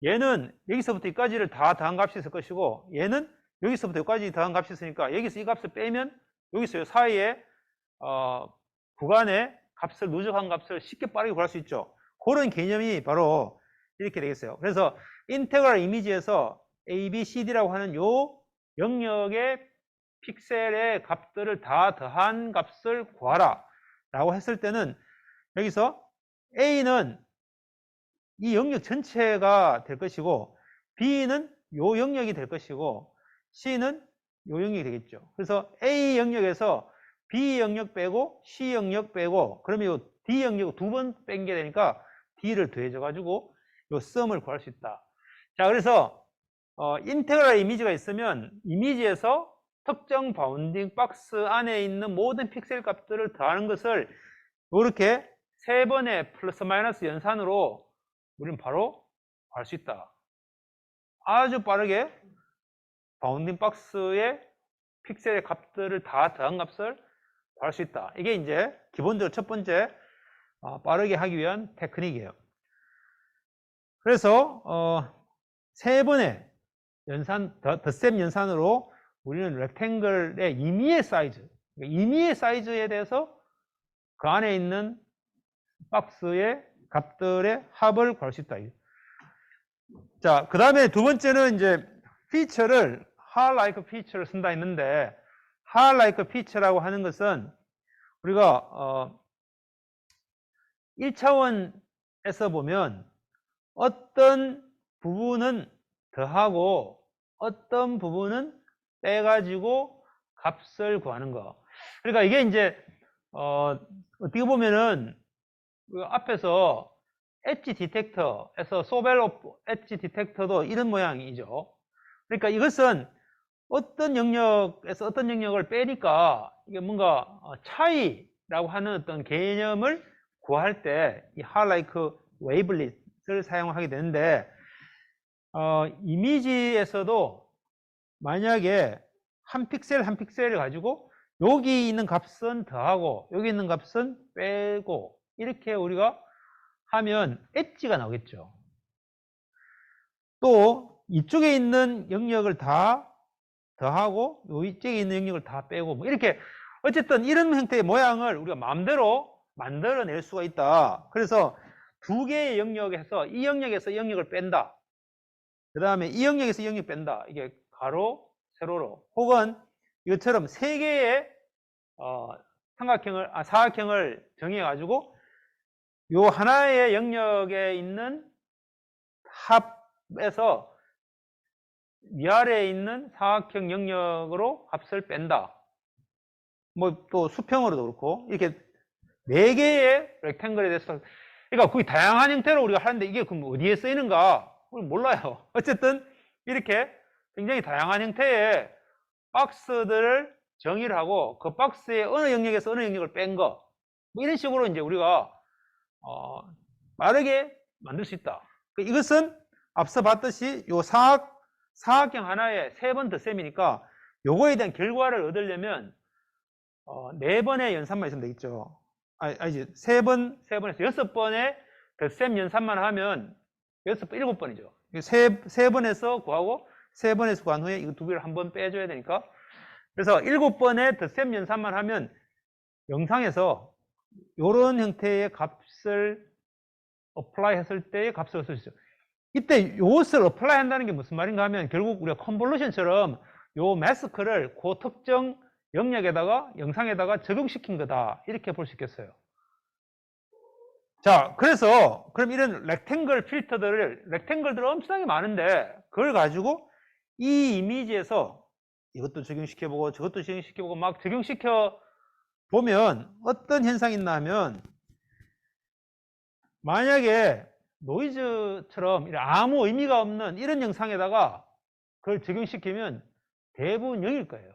얘는 여기서부터 여기까지를 다 더한 값이 있을 것이고, 얘는 여기서부터 여기까지 더한 값이 있으니까 여기서 이 값을 빼면 여기서 이 사이에 구간에 값을 누적한 값을 쉽게 빠르게 구할 수 있죠. 그런 개념이 바로 이렇게 되겠어요. 그래서 인테그랄 이미지에서 A, B, C, D라고 하는 요 영역의 픽셀의 값들을 다 더한 값을 구하라 라고 했을 때는 여기서 A는 이 영역 전체가 될 것이고, B는 요 영역이 될 것이고, C는 요 영역이 되겠죠. 그래서 A 영역에서 B 영역 빼고 C 영역 빼고, 그러면 요 D 영역 두 번 뺀 게 되니까 D를 더해줘 가지고 요 sum을 구할 수 있다. 자, 그래서 인테그랄 이미지가 있으면 이미지에서 특정 바운딩 박스 안에 있는 모든 픽셀 값들을 더하는 것을 이렇게 세 번의 플러스 마이너스 연산으로 우리는 바로 할 수 있다. 아주 빠르게 바운딩 박스의 픽셀의 값들을 다 더한 값을 구할 수 있다. 이게 이제 기본적으로 첫 번째 빠르게 하기 위한 테크닉이에요. 그래서 세 번의 연산, 덧셈 연산으로 우리는 렉탱글의 임의의 사이즈, 임의의 사이즈에 대해서 그 안에 있는 박스의 값들의 합을 구할 수 있다. 자, 그 다음에 두 번째는 이제 피처를 har like 피처를 쓴다 했는데, har like 피처라고 하는 것은 우리가 1차원에서 보면 어떤 부분은 더하고 어떤 부분은 빼가지고 값을 구하는 거. 그러니까 이게 이제 어떻게 보면은 그 앞에서 엣지 디텍터에서 소벨 오프 엣지 디텍터도 이런 모양이죠. 그러니까 이것은 어떤 영역에서 어떤 영역을 빼니까 이게 뭔가 차이라고 하는 어떤 개념을 구할 때 이 하이라이트 웨이블릿을 사용하게 되는데 이미지에서도 만약에 한 픽셀 한 픽셀을 가지고 여기 있는 값은 더하고 여기 있는 값은 빼고 이렇게 우리가 하면 엣지가 나오겠죠. 또 이쪽에 있는 영역을 다 더하고 이쪽에 있는 영역을 다 빼고 뭐 이렇게 어쨌든 이런 형태의 모양을 우리가 마음대로 만들어낼 수가 있다. 그래서 두 개의 영역에서 이 영역에서 이 영역을 뺀다. 그 다음에 이 영역에서 이 영역 뺀다. 이게 가로, 세로로 혹은 이것처럼 세 개의 사각형을 정해 가지고 요 하나의 영역에 있는 합에서 위아래에 있는 사각형 영역으로 값을 뺀다. 뭐 또 수평으로도 그렇고 이렇게 네 개의 렉탱글에 대해서 그러니까 거의 다양한 형태로 우리가 하는데 이게 그럼 어디에 쓰이는가? 몰라요. 어쨌든 이렇게 굉장히 다양한 형태의 박스들을 정의를 하고 그 박스의 어느 영역에서 어느 영역을 뺀 거 뭐 이런 식으로 이제 우리가 빠르게 만들 수 있다. 이것은 앞서 봤듯이 요 사각형 하나에 3번 덧셈이니까 요거에 대한 결과를 얻으려면 4번의 연산만 있으면 되겠죠. 아니지 3번에서 6번의 덧셈 연산만 하면 7번이죠. 3번에서 구하고 3번에서 구한 후에 이거 두 개를 한번 빼줘야 되니까 그래서 7번의 덧셈 연산만 하면 영상에서 이런 형태의 값을 어플라이 했을 때의 값을 쓸 수 있어요. 이때 이것을 어플라이 한다는 게 무슨 말인가 하면 결국 우리가 컨볼루션처럼 요 매스크를 그 특정 영역에다가 영상에다가 적용시킨 거다 이렇게 볼 수 있겠어요. 자, 그래서 그럼 이런 렉탱글들 엄청나게 많은데 그걸 가지고 이 이미지에서 이것도 적용시켜보고 저것도 적용시켜보고 막 적용시켜 보면 어떤 현상이 있나 하면 만약에 노이즈처럼 아무 의미가 없는 이런 영상에다가 그걸 적용시키면 대부분 0일 거예요.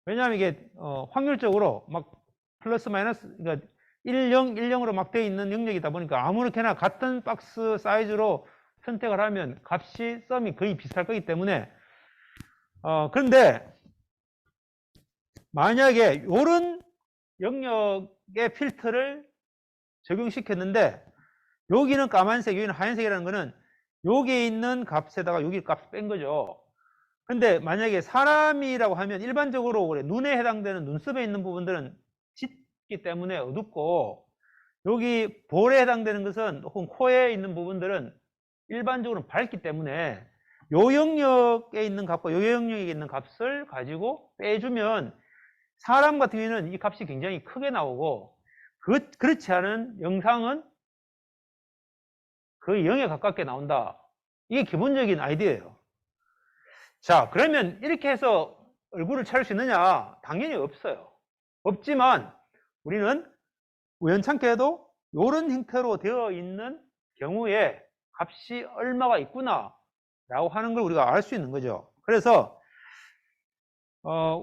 왜냐하면 이게 확률적으로 막 플러스 마이너스 그러니까 10, 10으로 막 되어 있는 영역이다 보니까 아무렇게나 같은 박스 사이즈로 선택을 하면 값이 썸이 거의 비슷할 거기 때문에 그런데 만약에 이런 영역의 필터를 적용시켰는데 여기는 까만색, 여기는 하얀색이라는 거는 여기에 있는 값에다가 여기 값을 뺀 거죠. 근데 만약에 사람이라고 하면 일반적으로 그래 눈에 해당되는 눈썹에 있는 부분들은 짙기 때문에 어둡고 여기 볼에 해당되는 것은 혹은 코에 있는 부분들은 일반적으로 밝기 때문에 요 영역에 있는 값과 요 영역에 있는 값을 가지고 빼주면 사람 같은 경우에는 이 값이 굉장히 크게 나오고 그렇지 않은 영상은 거의 0에 가깝게 나온다. 이게 기본적인 아이디어예요. 자, 그러면 이렇게 해서 얼굴을 찾을 수 있느냐? 당연히 없어요. 없지만 우리는 우연찮게도 이런 형태로 되어 있는 경우에 값이 얼마가 있구나 라고 하는 걸 우리가 알 수 있는 거죠. 그래서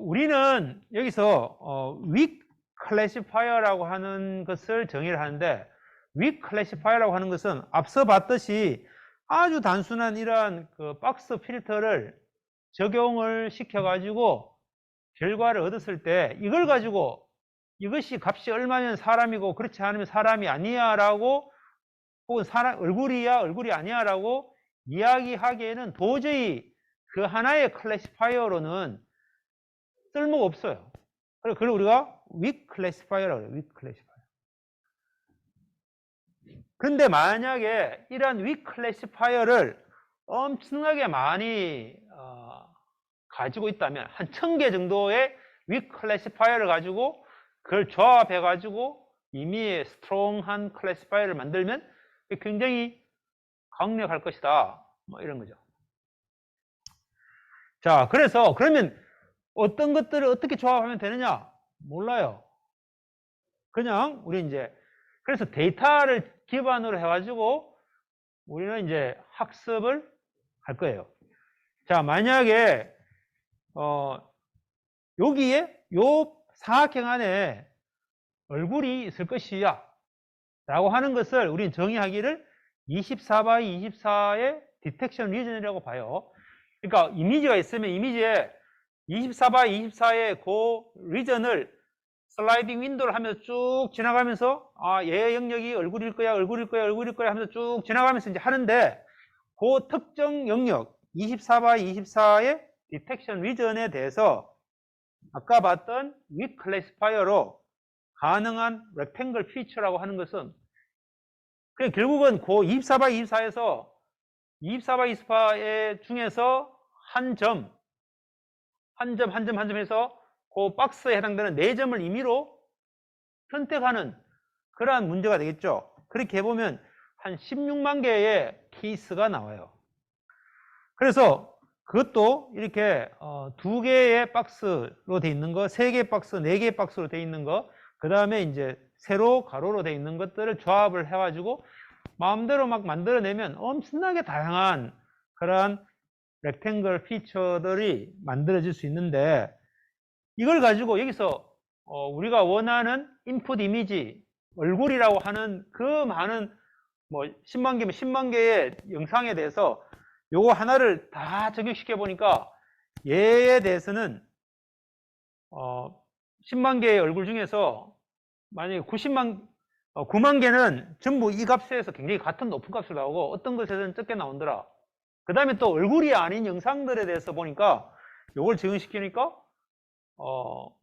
우리는 여기서 weak classifier라고 하는 것을 정의를 하는데 weak classifier라고 하는 것은 앞서 봤듯이 아주 단순한 이러한 그 박스 필터를 적용을 시켜가지고 결과를 얻었을 때 이걸 가지고 이것이 값이 얼마면 사람이고 그렇지 않으면 사람이 아니야 라고 혹은 얼굴이야 얼굴이 아니야 라고 이야기하기에는 도저히 그 하나의 클래시파이어로는 쓸모가 없어요. 그걸 우리가 weak classifier라고 해요. weak classifier. 근데 만약에 이러한 weak classifier를 엄청나게 많이 가지고 있다면 한 1000개 정도의 weak classifier를 가지고 그걸 조합해 가지고 임의의 스트롱한 클래시파이어를 만들면 굉장히 강력할 것이다. 뭐 이런 거죠. 자, 그래서 그러면 어떤 것들을 어떻게 조합하면 되느냐? 몰라요. 그냥 우리 이제 그래서 데이터를 기반으로 해가지고 우리는 이제 학습을 할 거예요. 자, 만약에 여기에 요 사각형 안에 얼굴이 있을 것이야 라고 하는 것을 우리는 정의하기를 24x 24의 디텍션 리전이라고 봐요. 그러니까 이미지가 있으면 이미지에 24x 24의 그 리전을 슬라이딩 윈도를 하면서 쭉 지나가면서 얘 영역이 얼굴일 거야, 얼굴일 거야, 얼굴일 거야 하면서 쭉 지나가면서 이제 하는데 그 특정 영역 24x 24의 디텍션 리전에 대해서 아까 봤던 윗 클래시파이어로 가능한 렉탱글 피처라고 하는 것은 결국은 그 24x 24에서 24x 24의 중에서 한 점 해서 그 박스에 해당되는 4점을 임의로 선택하는 그러한 문제가 되겠죠. 그렇게 해보면 한 16만 개의 케이스가 나와요. 그래서 그것도 이렇게 2개의 박스로 되어 있는 거, 3개의 박스, 4개의 박스로 되어 있는 거, 그 다음에 이제 세로, 가로로 되어 있는 것들을 조합을 해가지고 마음대로 막 만들어내면 엄청나게 다양한 그러한 렉탱글 피처들이 만들어질 수 있는데 이걸 가지고 여기서 우리가 원하는 인풋 이미지 얼굴이라고 하는 그 많은 뭐 10만 개면 10만 개의 영상에 대해서 요거 하나를 다 적용시켜 보니까 얘에 대해서는 10만 개의 얼굴 중에서 만약에 9만 개는 전부 이 값에서 굉장히 같은 높은 값으로 나오고 어떤 것에서는 적게 나오더라. 그 다음에 또 얼굴이 아닌 영상들에 대해서 보니까 요걸 적용시키니까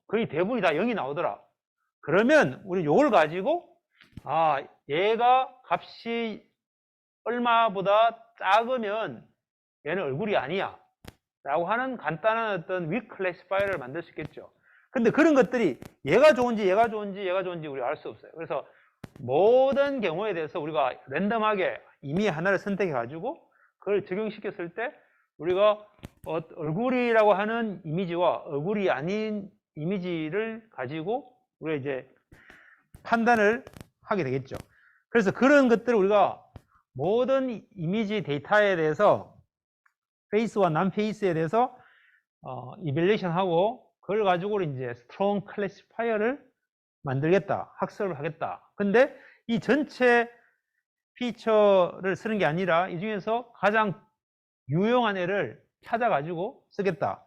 거의 대부분이 다 0이 나오더라. 그러면 우리 요걸 가지고 얘가 값이 얼마보다 작으면 얘는 얼굴이 아니야 라고 하는 간단한 어떤 윗 클래시파이어를 만들 수 있겠죠. 근데 그런 것들이 얘가 좋은지 우리가 알 수 없어요. 그래서 모든 경우에 대해서 우리가 랜덤하게 임의 하나를 선택해 가지고 그걸 적용시켰을 때 우리가 얼굴이라고 하는 이미지와 얼굴이 아닌 이미지를 가지고 우리가 이제 판단을 하게 되겠죠. 그래서 그런 것들을 우리가 모든 이미지 데이터에 대해서 페이스와 난 페이스에 대해서 이밸리에이션 하고 그걸 가지고 이제 스트롱 클래시파이어를 만들겠다, 학습을 하겠다. 근데 이 전체 피처를 쓰는 게 아니라 이 중에서 가장 유용한 애를 찾아가지고 쓰겠다.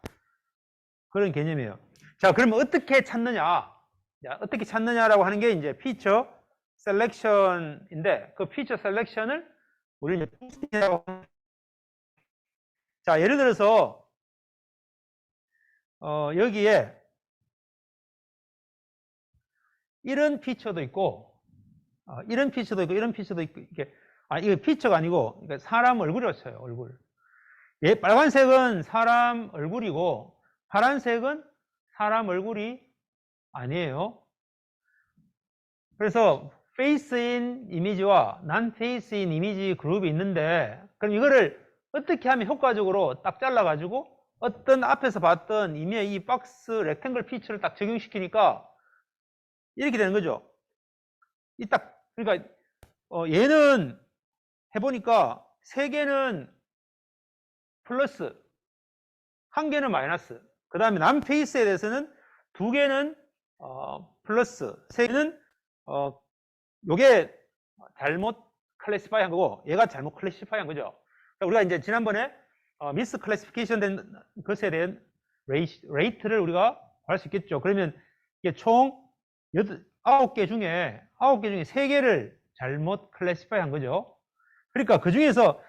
그런 개념이에요. 자, 그러면 어떻게 찾느냐? 어떻게 찾느냐라고 하는 게 이제 피처 셀렉션인데 그 피처 셀렉션을 우리는 자, 예를 들어서 여기에 이런 피처도 있고 이런 피처도 있고 이런 피처도 있고 이게 이거 피처가 아니고 사람 얼굴이라고 쳐요. 얼굴. 빨간색은 사람 얼굴이고 파란색은 사람 얼굴이 아니에요. 그래서 페이스인 이미지와 난 페이스인 이미지 그룹이 있는데 그럼 이거를 어떻게 하면 효과적으로 딱 잘라가지고 어떤 앞에서 봤던 이미의 이 박스 렉탱글 피처를 딱 적용시키니까 이렇게 되는 거죠. 그러니까 얘는 해보니까 3개는 플러스 1개는 마이너스 그 다음에 남 페이스에 대해서는 2개는 플러스 3개는 요게 잘못 클래시파이 한 거고 얘가 잘못 클래시파이 한 거죠. 그러니까 우리가 이제 지난번에 미스 클래시피케이션 된 것에 대한 레이트를 우리가 구할 수 있겠죠. 그러면 이게 총 9개 중에 3개를 잘못 클래시파이 한 거죠. 그러니까 그 중에서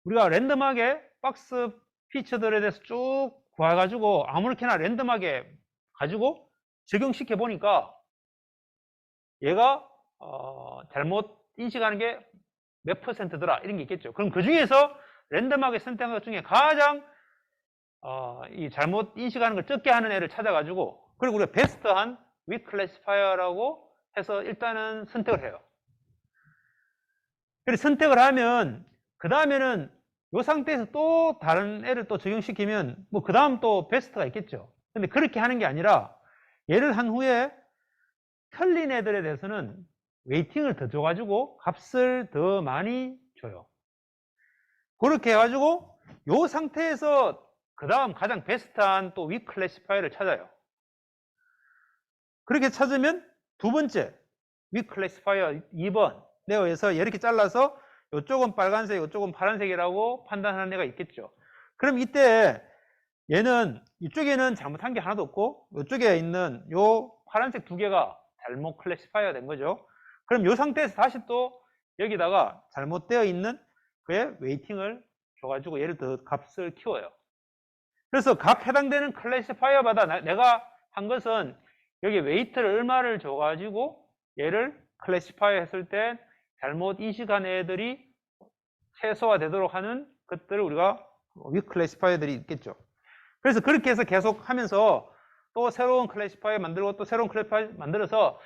우리가 랜덤하게 박스 피처들에 대해서 쭉 구해가지고 아무렇게나 랜덤하게 가지고 적용시켜 보니까 얘가 잘못 인식하는 게 몇 %더라 이런 게 있겠죠. 그럼 그 중에서 랜덤하게 선택한 것 중에 가장 이 잘못 인식하는 걸 적게 하는 애를 찾아가지고 그리고 우리가 베스트한 weak classifier라고 해서 일단은 선택을 해요. 그래서 선택을 하면 그 다음에는 이 상태에서 또 다른 애를 또 적용시키면 뭐 그 다음 또 베스트가 있겠죠. 근데 그렇게 하는 게 아니라 얘를 한 후에 틀린 애들에 대해서는 웨이팅을 더 줘가지고 값을 더 많이 줘요. 그렇게 해가지고 이 상태에서 그 다음 가장 베스트한 또 weak classifier를 찾아요. 그렇게 찾으면 두 번째 weak classifier 2번 네오에서 이렇게 잘라서 이쪽은 빨간색, 이쪽은 파란색이라고 판단하는 애가 있겠죠. 그럼 이때 얘는 이쪽에는 잘못한 게 하나도 없고 이쪽에 있는 요 파란색 두 개가 잘못 클래시파이어 된 거죠. 그럼 이 상태에서 다시 또 여기다가 잘못되어 있는 그의 웨이팅을 줘가지고 얘를 더 값을 키워요. 그래서 각 해당되는 클래시파이어마다 내가 한 것은 여기 웨이트를 얼마를 줘가지고 얘를 클래시파이어 했을 때 잘못 인식한 애들이 최소화되도록 하는 것들을 우리가 weak 클래시파이어들이 있겠죠. 그래서 그렇게 해서 계속 하면서 또 새로운 클래시파이어 만들고 또 새로운 클래시파이어 만들어서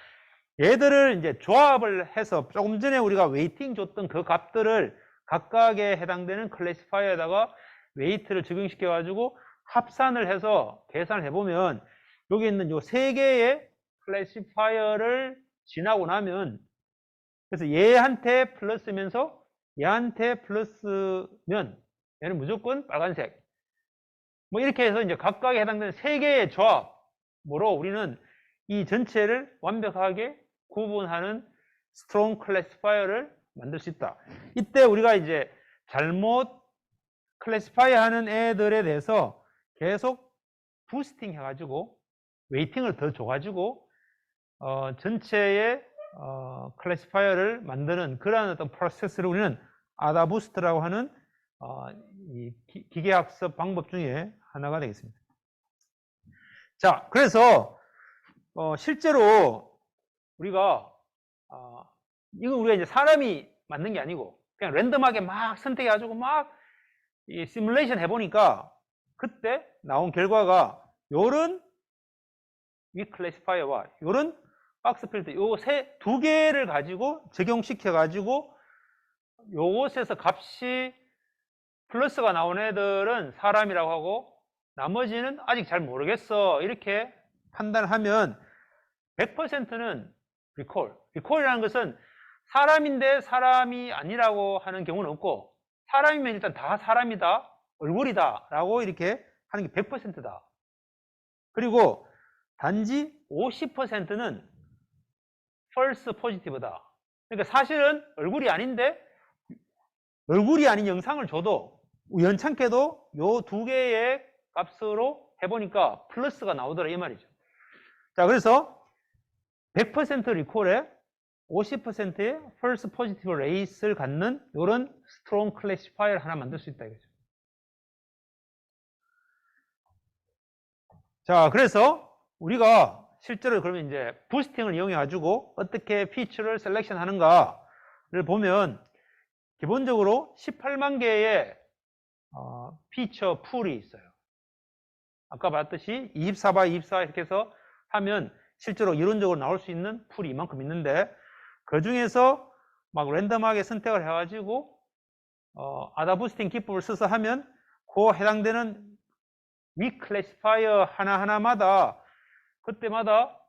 얘들을 이제 조합을 해서 조금 전에 우리가 웨이팅 줬던 그 값들을 각각에 해당되는 클래시파이어에다가 웨이트를 적용시켜 가지고 합산을 해서 계산을 해보면 여기 있는 요 세 개의 클래시파이어를 지나고 나면 그래서 얘한테 플러스면서 얘한테 플러스면 얘는 무조건 빨간색 뭐 이렇게 해서 이제 각각에 해당되는 세 개의 조합으로 우리는 이 전체를 완벽하게 구분하는 스트롱 클래시파이어를 만들 수 있다. 이때 우리가 이제 잘못 클래시파이어 하는 애들에 대해서 계속 부스팅 해가지고 웨이팅을 더 줘가지고 전체의 클래시파이어를 만드는 그러한 어떤 프로세스를 우리는 아다부스트라고 하는 이 기계학습 방법 중에 하나가 되겠습니다. 자, 그래서 실제로 우리가 이거 우리가 이제 사람이 만든 게 아니고 그냥 랜덤하게 막 선택해가지고 막 이 시뮬레이션 해보니까 그때 나온 결과가 요런 weak classifier와 요런 박스 필터 요 두 개를 가지고 적용시켜 가지고 요것에서 값이 플러스가 나온 애들은 사람이라고 하고 나머지는 아직 잘 모르겠어 이렇게 판단하면 100%는 리콜이라는 것은 사람인데 사람이 아니라고 하는 경우는 없고 사람이면 일단 다 사람이다 얼굴이다 라고 이렇게 하는 게 100%다. 그리고 단지 50%는 false positive다. 그러니까 사실은 얼굴이 아닌데 얼굴이 아닌 영상을 줘도 우연찮게도 요 두 개의 값으로 해보니까 플러스가 나오더라 이 말이죠. 자, 그래서 100% 리콜에 50%의 false positive rate를 갖는 이런 strong classifier를 하나 만들 수 있다 이거죠. 자, 그래서 우리가 실제로 그러면 이제 부스팅을 이용해 가지고 어떻게 피처를 셀렉션 하는가를 보면 기본적으로 18만 개의 피처 풀이 있어요. 아까 봤듯이 24 by 24 이렇게 해서 하면 실제로 이론적으로 나올 수 있는 풀이 이만큼 있는데 그 중에서 막 랜덤하게 선택을 해가지고 아다부스팅 기법을 써서 하면 그 해당되는 weak classifier 하나하나마다 그때마다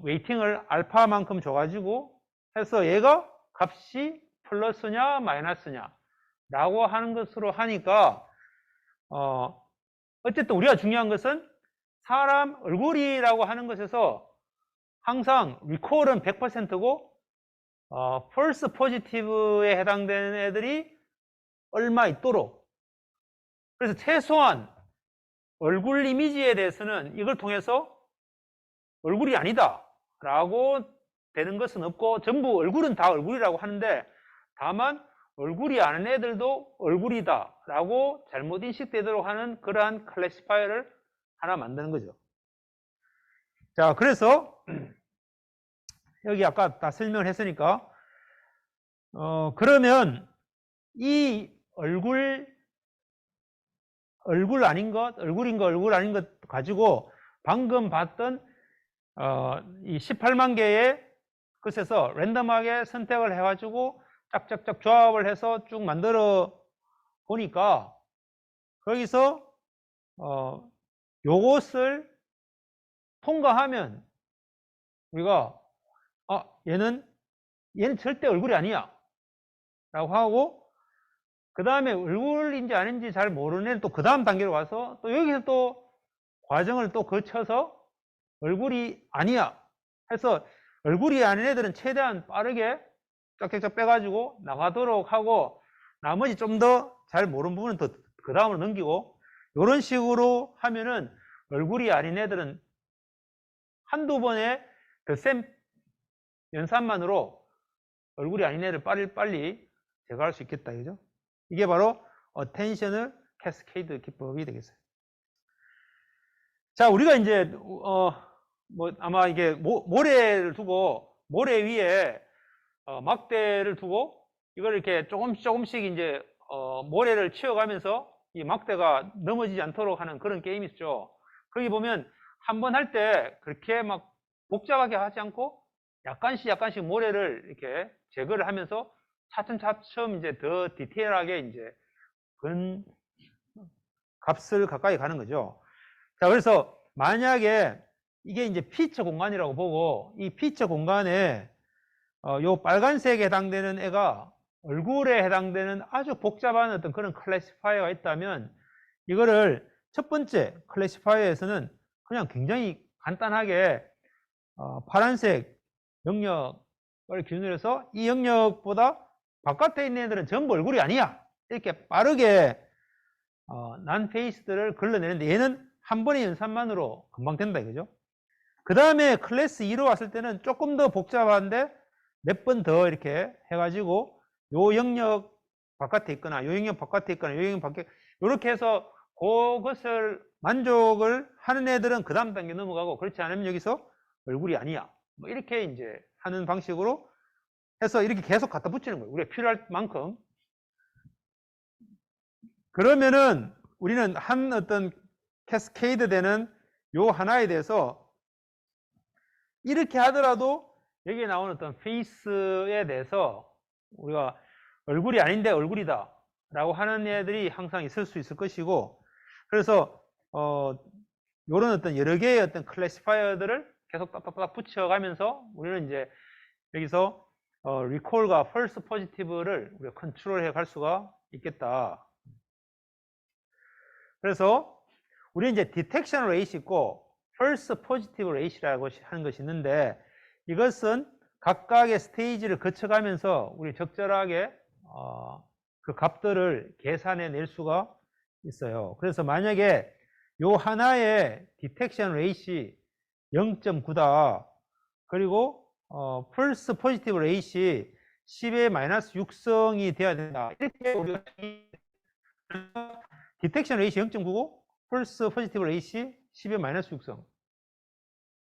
웨이팅을 알파만큼 줘가지고 해서 얘가 값이 플러스냐 마이너스냐 라고 하는 것으로 하니까 어쨌든 우리가 중요한 것은 사람 얼굴이라고 하는 것에서 항상 리콜은 100%고 false positive에 해당되는 애들이 얼마 있도록 그래서 최소한 얼굴 이미지에 대해서는 이걸 통해서 얼굴이 아니다 라고 되는 것은 없고 전부 얼굴은 다 얼굴이라고 하는데 다만 얼굴이 아닌 애들도 얼굴이다 라고 잘못 인식되도록 하는 그러한 클래시파이어를 하나 만드는 거죠. 자, 그래서 여기 아까 다 설명을 했으니까 그러면 이 얼굴 아닌 것, 얼굴인 것, 얼굴 아닌 것 가지고 방금 봤던 이 18만 개의 것에서 랜덤하게 선택을 해가지고 짝짝짝 조합을 해서 쭉 만들어 보니까 거기서 요것을 통과하면 우리가 얘는 절대 얼굴이 아니야 라고 하고, 그 다음에 얼굴인지 아닌지 잘 모르는 애는 또 그 다음 단계로 와서 또 여기서 또 과정을 또 거쳐서 얼굴이 아니야 해서, 얼굴이 아닌 애들은 최대한 빠르게 쫙쫙쫙 빼가지고 나가도록 하고, 나머지 좀 더 잘 모르는 부분은 더 그 다음으로 넘기고, 이런 식으로 하면은 얼굴이 아닌 애들은 한두 번의 쌤 연산만으로 얼굴이 아닌 애를 빨리 제거할 수 있겠다, 그죠? 이게 바로 어텐셔널 캐스케이드 기법이 되겠어요. 자, 우리가 이제 아마 이게 모래를 두고, 모래 위에 막대를 두고 이걸 이렇게 조금씩 이제 모래를 치워가면서 이 막대가 넘어지지 않도록 하는 그런 게임이 있죠. 거기 보면 한 번 할 때 그렇게 막 복잡하게 하지 않고 약간씩 모래를 이렇게 제거를 하면서 차츰 이제 더 디테일하게 이제 값을 가까이 가는 거죠. 자, 그래서 만약에 이게 이제 피처 공간이라고 보고, 이 피처 공간에 요 빨간색에 해당되는 애가 얼굴에 해당되는 아주 복잡한 어떤 그런 클래시파이어가 있다면, 이거를 첫 번째 클래시파이어에서는 그냥 굉장히 간단하게 파란색 영역을 기준으로 해서 이 영역보다 바깥에 있는 애들은 전부 얼굴이 아니야 이렇게 빠르게 난 페이스들을 걸러내는데, 얘는 한 번의 연산만으로 금방 된다 이거죠. 그 다음에 클래스 2로 왔을 때는 조금 더 복잡한데 몇 번 더 이렇게 해가지고 요 영역 바깥에 있거나 요 영역 바깥에 있거나 요 영역 밖에, 이렇게 해서 그것을 만족을 하는 애들은 그 다음 단계 넘어가고, 그렇지 않으면 여기서 얼굴이 아니야 뭐 이렇게 이제 하는 방식으로 해서 이렇게 계속 갖다 붙이는 거예요, 우리가 필요할 만큼. 그러면은 우리는 한 어떤 캐스케이드 되는 요 하나에 대해서 이렇게 하더라도 여기에 나오는 어떤 페이스에 대해서 우리가 얼굴이 아닌데 얼굴이다 라고 하는 애들이 항상 있을 수 있을 것이고, 그래서 요런 어떤 여러 개의 어떤 클래시파이어들을 계속 딱딱딱 붙여가면서 우리는 이제 여기서 리콜과 펄스 포지티브를 우리가 컨트롤해 갈 수가 있겠다. 그래서 우리 이제 디텍션 레이시 있고 펄스 포지티브 레이시라고 하는 것이 있는데, 이것은 각각의 스테이지를 거쳐가면서 우리 적절하게 그 값들을 계산해 낼 수가 있어요. 그래서 만약에 요 하나의 디텍션 레이시 0.9다 그리고 펄스 포지티브 레이시 10의 마이너스 6성이 돼야 된다, 이렇게 우리가 디텍션 레이시 0.9고 펄스 포지티브 레이시 10의 마이너스 6성.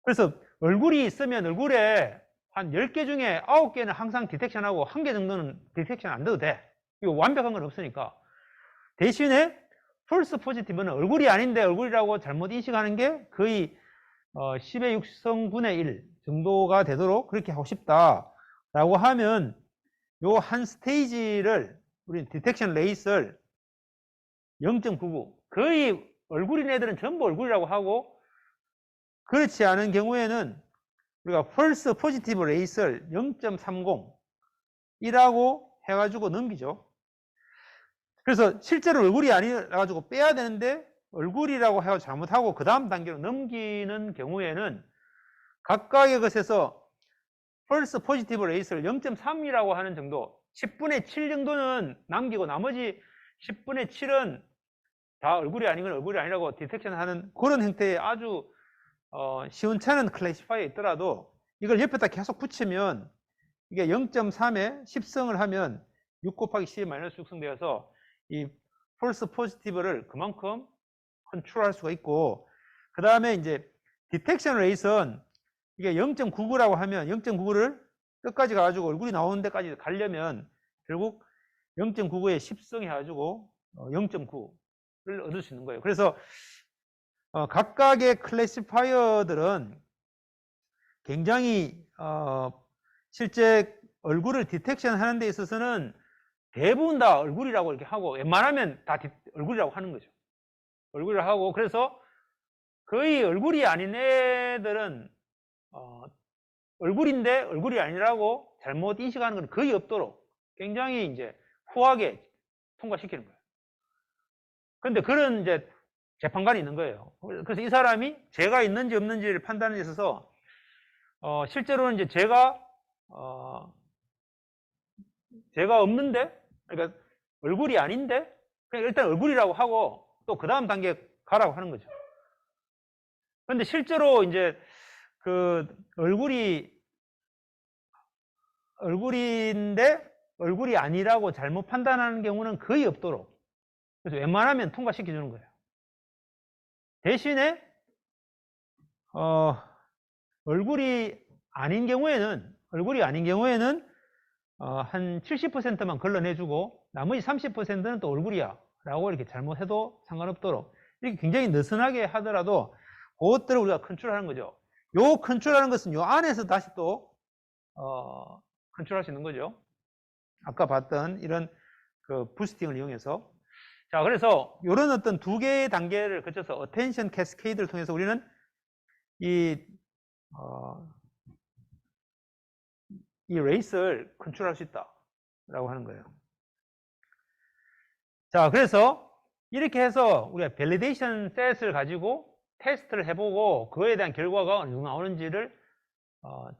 그래서 얼굴이 있으면 얼굴에 한 10개 중에 9개는 항상 디텍션하고 1개 정도는 디텍션 안 돼도 돼. 이거 완벽한 건 없으니까. 대신에 펄스 포지티브는 얼굴이 아닌데 얼굴이라고 잘못 인식하는 게 거의 10의 6성분의 1 정도가 되도록 그렇게 하고 싶다 라고 하면, 요 한 스테이지를 우리 디텍션 레이스를 0.99, 거의 얼굴인 애들은 전부 얼굴이라고 하고, 그렇지 않은 경우에는 우리가 펄스 포지티브 레이스를 0.30 이라고 해가지고 넘기죠. 그래서 실제로 얼굴이 아니라가지고 빼야 되는데 얼굴이라고 해서 잘못하고 그 다음 단계로 넘기는 경우에는 각각의 것에서 펄스 포지티브 레이스를 0.3이라고 하는 정도, 10분의 7 정도는 남기고 나머지 10분의 7은 다 얼굴이 아닌 건 얼굴이 아니라고 디텍션 하는 그런 형태의 아주 시원찮은 클래시파이어에 있더라도, 이걸 옆에다 계속 붙이면 이게 0.3에 10성을 하면 6 곱하기 10 마이너스 6성 되어서 이 폴스 포지티브를 그만큼 컨트롤할 수가 있고, 그 다음에 이제 디텍션 레이스는 이게 0.99라고 하면 0.99를 끝까지 가가지고 얼굴이 나오는 데까지 가려면 결국 0.99에 10성 해가지고 0.9를 얻을 수 있는 거예요. 그래서 각각의 클래시파이어들은 굉장히 실제 얼굴을 디텍션 하는 데 있어서는 대부분 다 얼굴이라고 이렇게 하고 웬만하면 다 얼굴이라고 하는 거죠. 얼굴이라고 하고 그래서 거의 얼굴이 아닌 애들은 얼굴인데 얼굴이 아니라고 잘못 인식하는 건 거의 없도록 굉장히 이제 후하게 통과시키는 거예요. 그런데 그런 이제 재판관이 있는 거예요. 그래서 이 사람이 죄가 있는지 없는지를 판단하는 데 있어서 실제로는 이제 죄가 없는데, 그러니까 얼굴이 아닌데 그냥 일단 얼굴이라고 하고 또 그 다음 단계 가라고 하는 거죠. 그런데 실제로 이제 그 얼굴인데 얼굴이 아니라고 잘못 판단하는 경우는 거의 없도록 그래서 웬만하면 통과시켜 주는 거예요. 대신에 얼굴이 아닌 경우에는 한 70%만 걸러내주고 나머지 30%는 또 얼굴이야 라고 이렇게 잘못해도 상관없도록 이렇게 굉장히 느슨하게 하더라도 그것들을 우리가 컨트롤하는 거죠. 요 컨트롤하는 것은 요 안에서 다시 또 컨트롤할 수 있는 거죠. 아까 봤던 이런 그 부스팅을 이용해서. 자, 그래서 이런 어떤 두 개의 단계를 거쳐서 어텐션 캐스케이드를 통해서 우리는 이 레이스를 컨트롤할 수 있다라고 하는 거예요. 자, 그래서 이렇게 해서 우리가 밸리데이션 셋을 가지고 테스트를 해보고 그거에 대한 결과가 어느 정도 나오는지를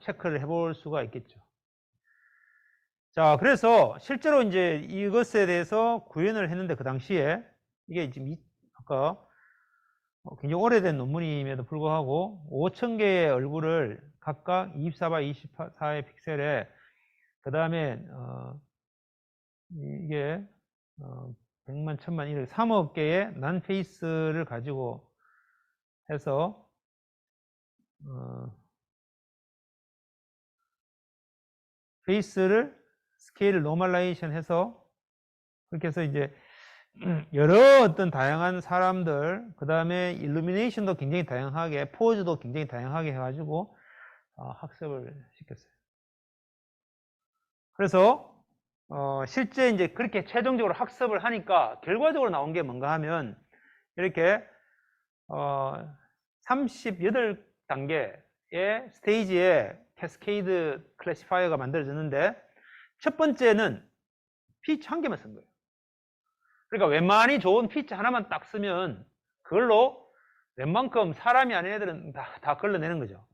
체크를 해볼 수가 있겠죠. 자, 그래서 실제로 이제 이것에 대해서 구현을 했는데 그 당시에 이게 지금 아까 굉장히 오래된 논문임에도 불구하고 5,000개의 얼굴을 각각 24x 24의 픽셀에 그 다음에 이게 100만, 1000만 이렇게 3억 개의 난 페이스를 가지고 해서 페이스를 스케일을 노멀라이제이션 해서 그렇게 해서 이제 여러 어떤 다양한 사람들 그 다음에 일루미네이션도 굉장히 다양하게 포즈도 굉장히 다양하게 해가지고 학습을 시켰어요. 그래서 실제 이제 그렇게 최종적으로 학습을 하니까 결과적으로 나온 게 뭔가 하면 이렇게 38단계의 스테이지에 캐스케이드 클래시파이어가 만들어졌는데 첫 번째는 피치 한 개만 쓴 거예요. 그러니까 웬만히 좋은 피치 하나만 딱 쓰면 그걸로 웬만큼 사람이 아닌 애들은 다 걸러내는 거죠.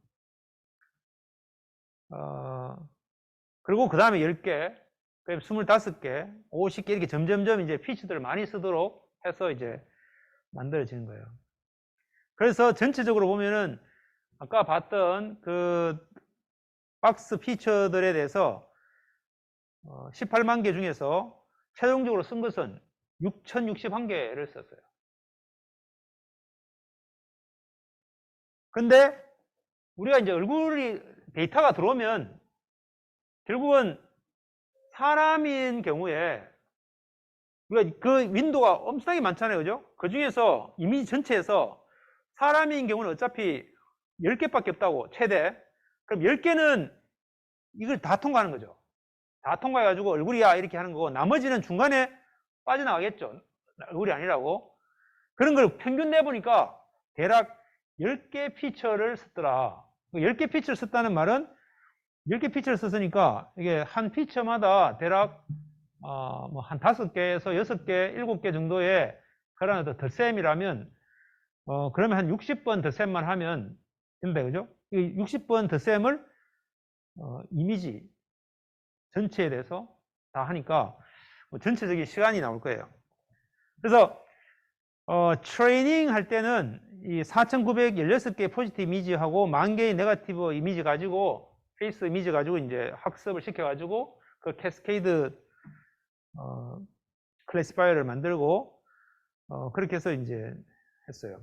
그리고 그 다음에 10개, 25개, 50개 이렇게 점점점 이제 피치들을 많이 쓰도록 해서 이제 만들어지는 거예요. 그래서 전체적으로 보면은 아까 봤던 그 박스 피처들에 대해서 18만 개 중에서 최종적으로 쓴 것은 6061개를 썼어요. 근데 우리가 이제 얼굴이 데이터가 들어오면 결국은 사람인 경우에 우리가 그 윈도우가 엄청나게 많잖아요. 그죠? 그 중에서 이미지 전체에서 사람인 경우는 어차피 10개밖에 없다고 최대. 그럼 10개는 이걸 다 통과하는 거죠. 다 통과해가지고 얼굴이야 이렇게 하는 거고 나머지는 중간에 빠져나가겠죠. 얼굴이 아니라고. 그런 걸 평균 내보니까 대략 10개 피처를 썼더라. 10개 피처를 썼다는 말은 10개 피처를 썼으니까 이게 한 피처마다 대략 뭐 한 5개에서 6개, 7개 정도의 그런 어떤 덧셈이라면 그러면 한 60번 덧셈만 하면 된다. 그죠? 이 60번 덧셈을 이미지 전체에 대해서 다 하니까 전체적인 시간이 나올 거예요. 그래서 트레이닝 할 때는 이 4,916개의 포지티브 이미지하고 10,000개의 네거티브 이미지 가지고 페이스 이미지 가지고 이제 학습을 시켜가지고 그 캐스케이드 클래시파이어를 만들고 그렇게 해서 이제 했어요.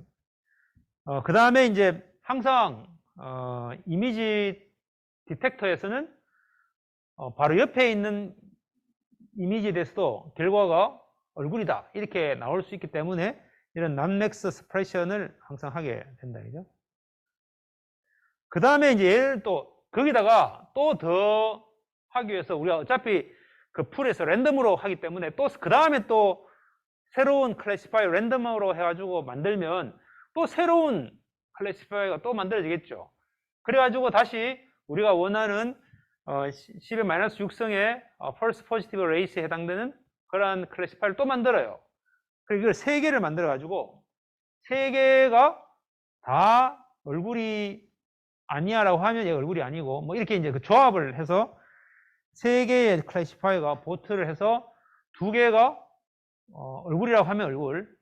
그 다음에 이제 항상 이미지 디텍터에서는 바로 옆에 있는 이미지에 대해서도 결과가 얼굴이다 이렇게 나올 수 있기 때문에 이런 난맥스 스프레션을 항상 하게 된다. 그죠? 그 다음에 이제 얘를 또 거기다가 또 더 하기 위해서 우리가 어차피 그 풀에서 랜덤으로 하기 때문에 또 그 다음에 또 새로운 클래시파이어 랜덤으로 해가지고 만들면 또 새로운 클래시파이어가 또 만들어지겠죠. 그래가지고 다시 우리가 원하는 10의 마이너스 6성의 펄스 포지티브 레이스에 해당되는 그러한 클래시파이어를 또 만들어요. 그리고 이걸 3개를 만들어가지고 3개가 다 얼굴이 아니야 라고 하면 얘가 얼굴이 아니고 뭐 이렇게 이제 그 조합을 해서 3개의 클래시파이어가 보트를 해서 2개가 얼굴이라고 하면 얼굴,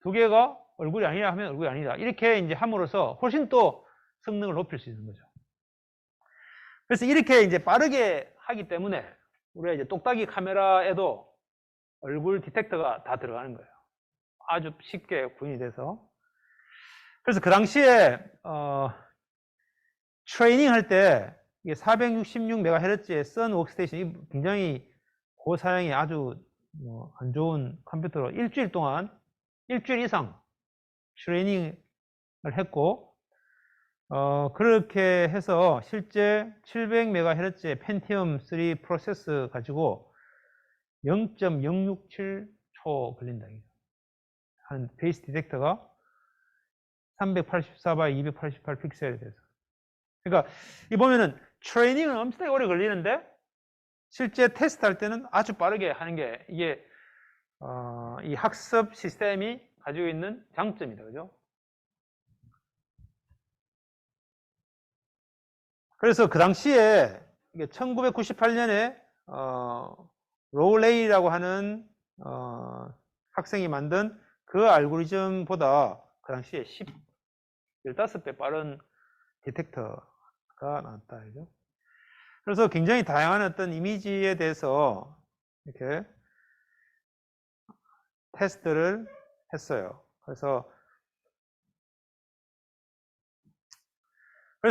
2개가 얼굴이 아니라 하면 얼굴이 아니다. 이렇게 이제 함으로써 훨씬 또 성능을 높일 수 있는 거죠. 그래서 이렇게 이제 빠르게 하기 때문에 우리가 이제 똑딱이 카메라에도 얼굴 디텍터가 다 들어가는 거예요. 아주 쉽게 구현이 돼서. 그래서 그 당시에 트레이닝 할 때 466MHz의 선 워크스테이션이 굉장히 고사양이 아주 안 좋은 컴퓨터로 일주일 이상 트레이닝을 했고 그렇게 해서 실제 700MHz의 펜티엄 3 프로세스 가지고 0.067초 걸린다. 한 베이스 디텍터가 384 x 288 픽셀에 대해서. 그러니까 이 보면은 트레이닝은 엄청나게 오래 걸리는데 실제 테스트 할 때는 아주 빠르게 하는 게 이게 이 학습 시스템이 가지고 있는 장점이다. 그죠? 그래서 그 당시에 1998년에 로우레이라고 하는 학생이 만든 그 알고리즘보다 그 당시에 15배 빠른 디텍터가 나왔다. 그죠? 그래서 굉장히 다양한 어떤 이미지에 대해서 이렇게 테스트를 했어요. 그래서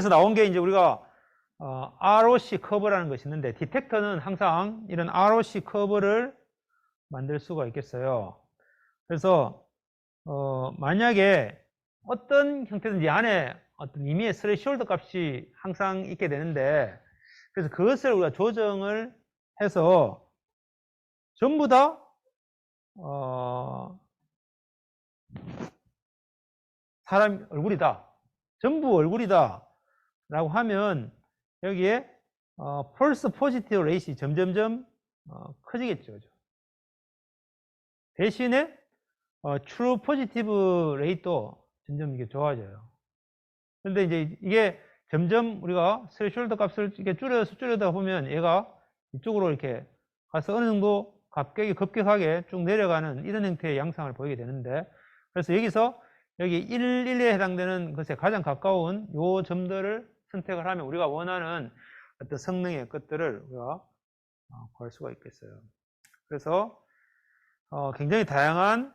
나온 게 이제 우리가 ROC 커브라는 것이 있는데 디텍터는 항상 이런 ROC 커브를 만들 수가 있겠어요. 그래서 만약에 어떤 형태든지 안에 어떤 임의의 스레시홀드 값이 항상 있게 되는데 그래서 그것을 우리가 조정을 해서 전부 다 사람 얼굴이다, 전부 얼굴이다 라고 하면 여기에 펄스 포지티브 레이시 점점점 커지겠죠. 그죠? 대신에 트루 포지티브 레이트도 점점 이게 좋아져요. 근데 이제 이게 점점 우리가 스레시홀드 값을 이렇게 줄여다 보면 얘가 이쪽으로 이렇게 가서 어느 정도 급격하게 쭉 내려가는 이런 형태의 양상을 보이게 되는데 그래서 여기서 여기 1,1에 해당되는 것에 가장 가까운 요 점들을 선택을 하면 우리가 원하는 어떤 성능의 것들을 우리가 구할 수가 있겠어요. 그래서 굉장히 다양한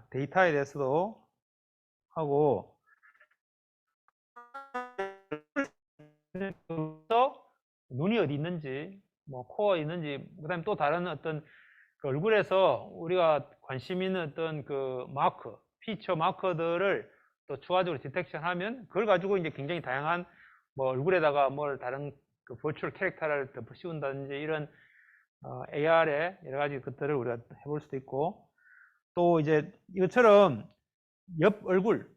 데이터에 대해서도 하고 눈이 어디 있는지 뭐 코어 있는지 그다음에 또 다른 어떤 그 얼굴에서 우리가 관심 있는 어떤 그 마크 피처 마커들을 또 추가적으로 디텍션하면 그걸 가지고 이제 굉장히 다양한 뭐 얼굴에다가 뭘 다른 그 버추얼 캐릭터를 더 씌운다든지 이런 AR의 여러 가지 것들을 우리가 해볼 수도 있고 또 이제 이것처럼 옆 얼굴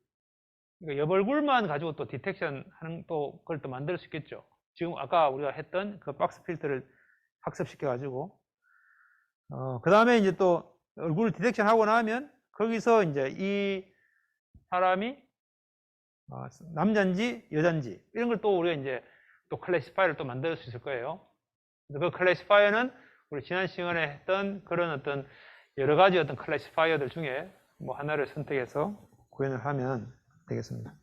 그러니까 옆 얼굴만 가지고 또 디텍션 하는 또 그걸 또 만들 수 있겠죠. 지금 아까 우리가 했던 그 박스 필터를 학습시켜 가지고 그 다음에 이제 또 얼굴 디텍션 하고 나면 거기서 이제 이 사람이 남자인지 여자인지 이런 걸 또 우리가 이제 또 클래시파이어를 또 만들 수 있을 거예요. 그 클래시파이어는 우리 지난 시간에 했던 그런 어떤 여러 가지 어떤 클래시파이어들 중에 뭐 하나를 선택해서 구현을 하면 되겠습니다.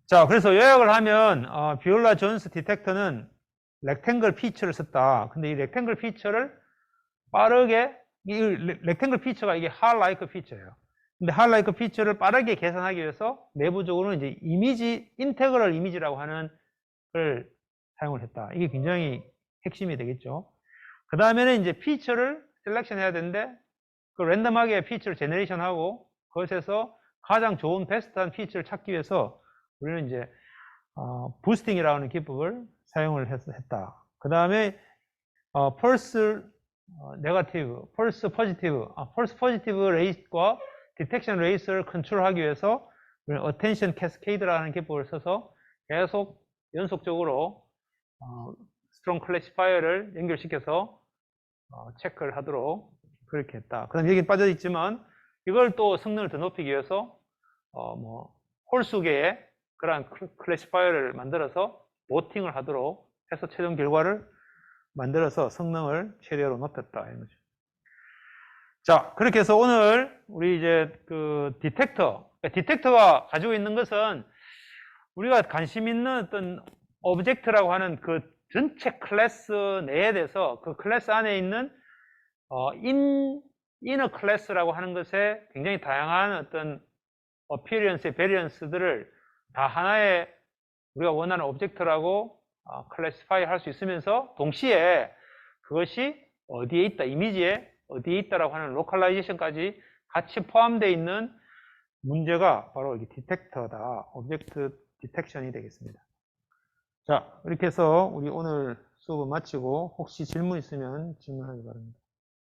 자, 그래서 요약을 하면 비올라 존스 디텍터는 렉탱글 피처를 썼다. 근데 이 렉탱글 피처를 빠르게 이 렉탱글 피처가 이게 핫라이크 피처예요. 근데 핫라이크 피처를 빠르게 계산하기 위해서 내부적으로는 이제 이미지 인테그럴 이미지라고 하는 걸 사용을 했다. 이게 굉장히 핵심이 되겠죠. 그 다음에는 이제 피처를 셀렉션 해야 되는데 그 랜덤하게 피처를 제너레이션하고 그것에서 가장 좋은 베스트한 피처를 찾기 위해서 우리는 이제 부스팅이라는 기법을 사용을 했다. 그 다음에 펄스 네거티브, 펄스 포지티브, 펄스 포지티브 레이스과 디텍션 레이스를 컨트롤하기 위해서 우리는 어텐션 캐스케이드라는 기법을 써서 계속 연속적으로 스트롱 클래시파이어를 연결시켜서 체크를 하도록 그렇게 했다. 그럼 여기 빠져 있지만 이걸 또 성능을 더 높이기 위해서 홀수계의 그러한 클래시파이어를 만들어서 보팅을 하도록 해서 최종 결과를 만들어서 성능을 최대로 높였다 이런 거죠. 자, 그렇게 해서 오늘 우리 이제 그 디텍터가 가지고 있는 것은 우리가 관심 있는 어떤 오브젝트라고 하는 그 전체 클래스 내에 대해서 그 클래스 안에 있는 이너 클래스라고 하는 것에 굉장히 다양한 어떤 어피리언스의 베리언스들을 다 하나의 우리가 원하는 오브젝트라고 클래시파이 할 수 있으면서 동시에 그것이 어디에 있다, 이미지에 어디에 있다라고 하는 로컬라이제이션까지 같이 포함되어 있는 문제가 바로 이게 디텍터다. 오브젝트 디텍션이 되겠습니다. 자, 이렇게 해서 우리 오늘 수업을 마치고 혹시 질문 있으면 질문하기 바랍니다.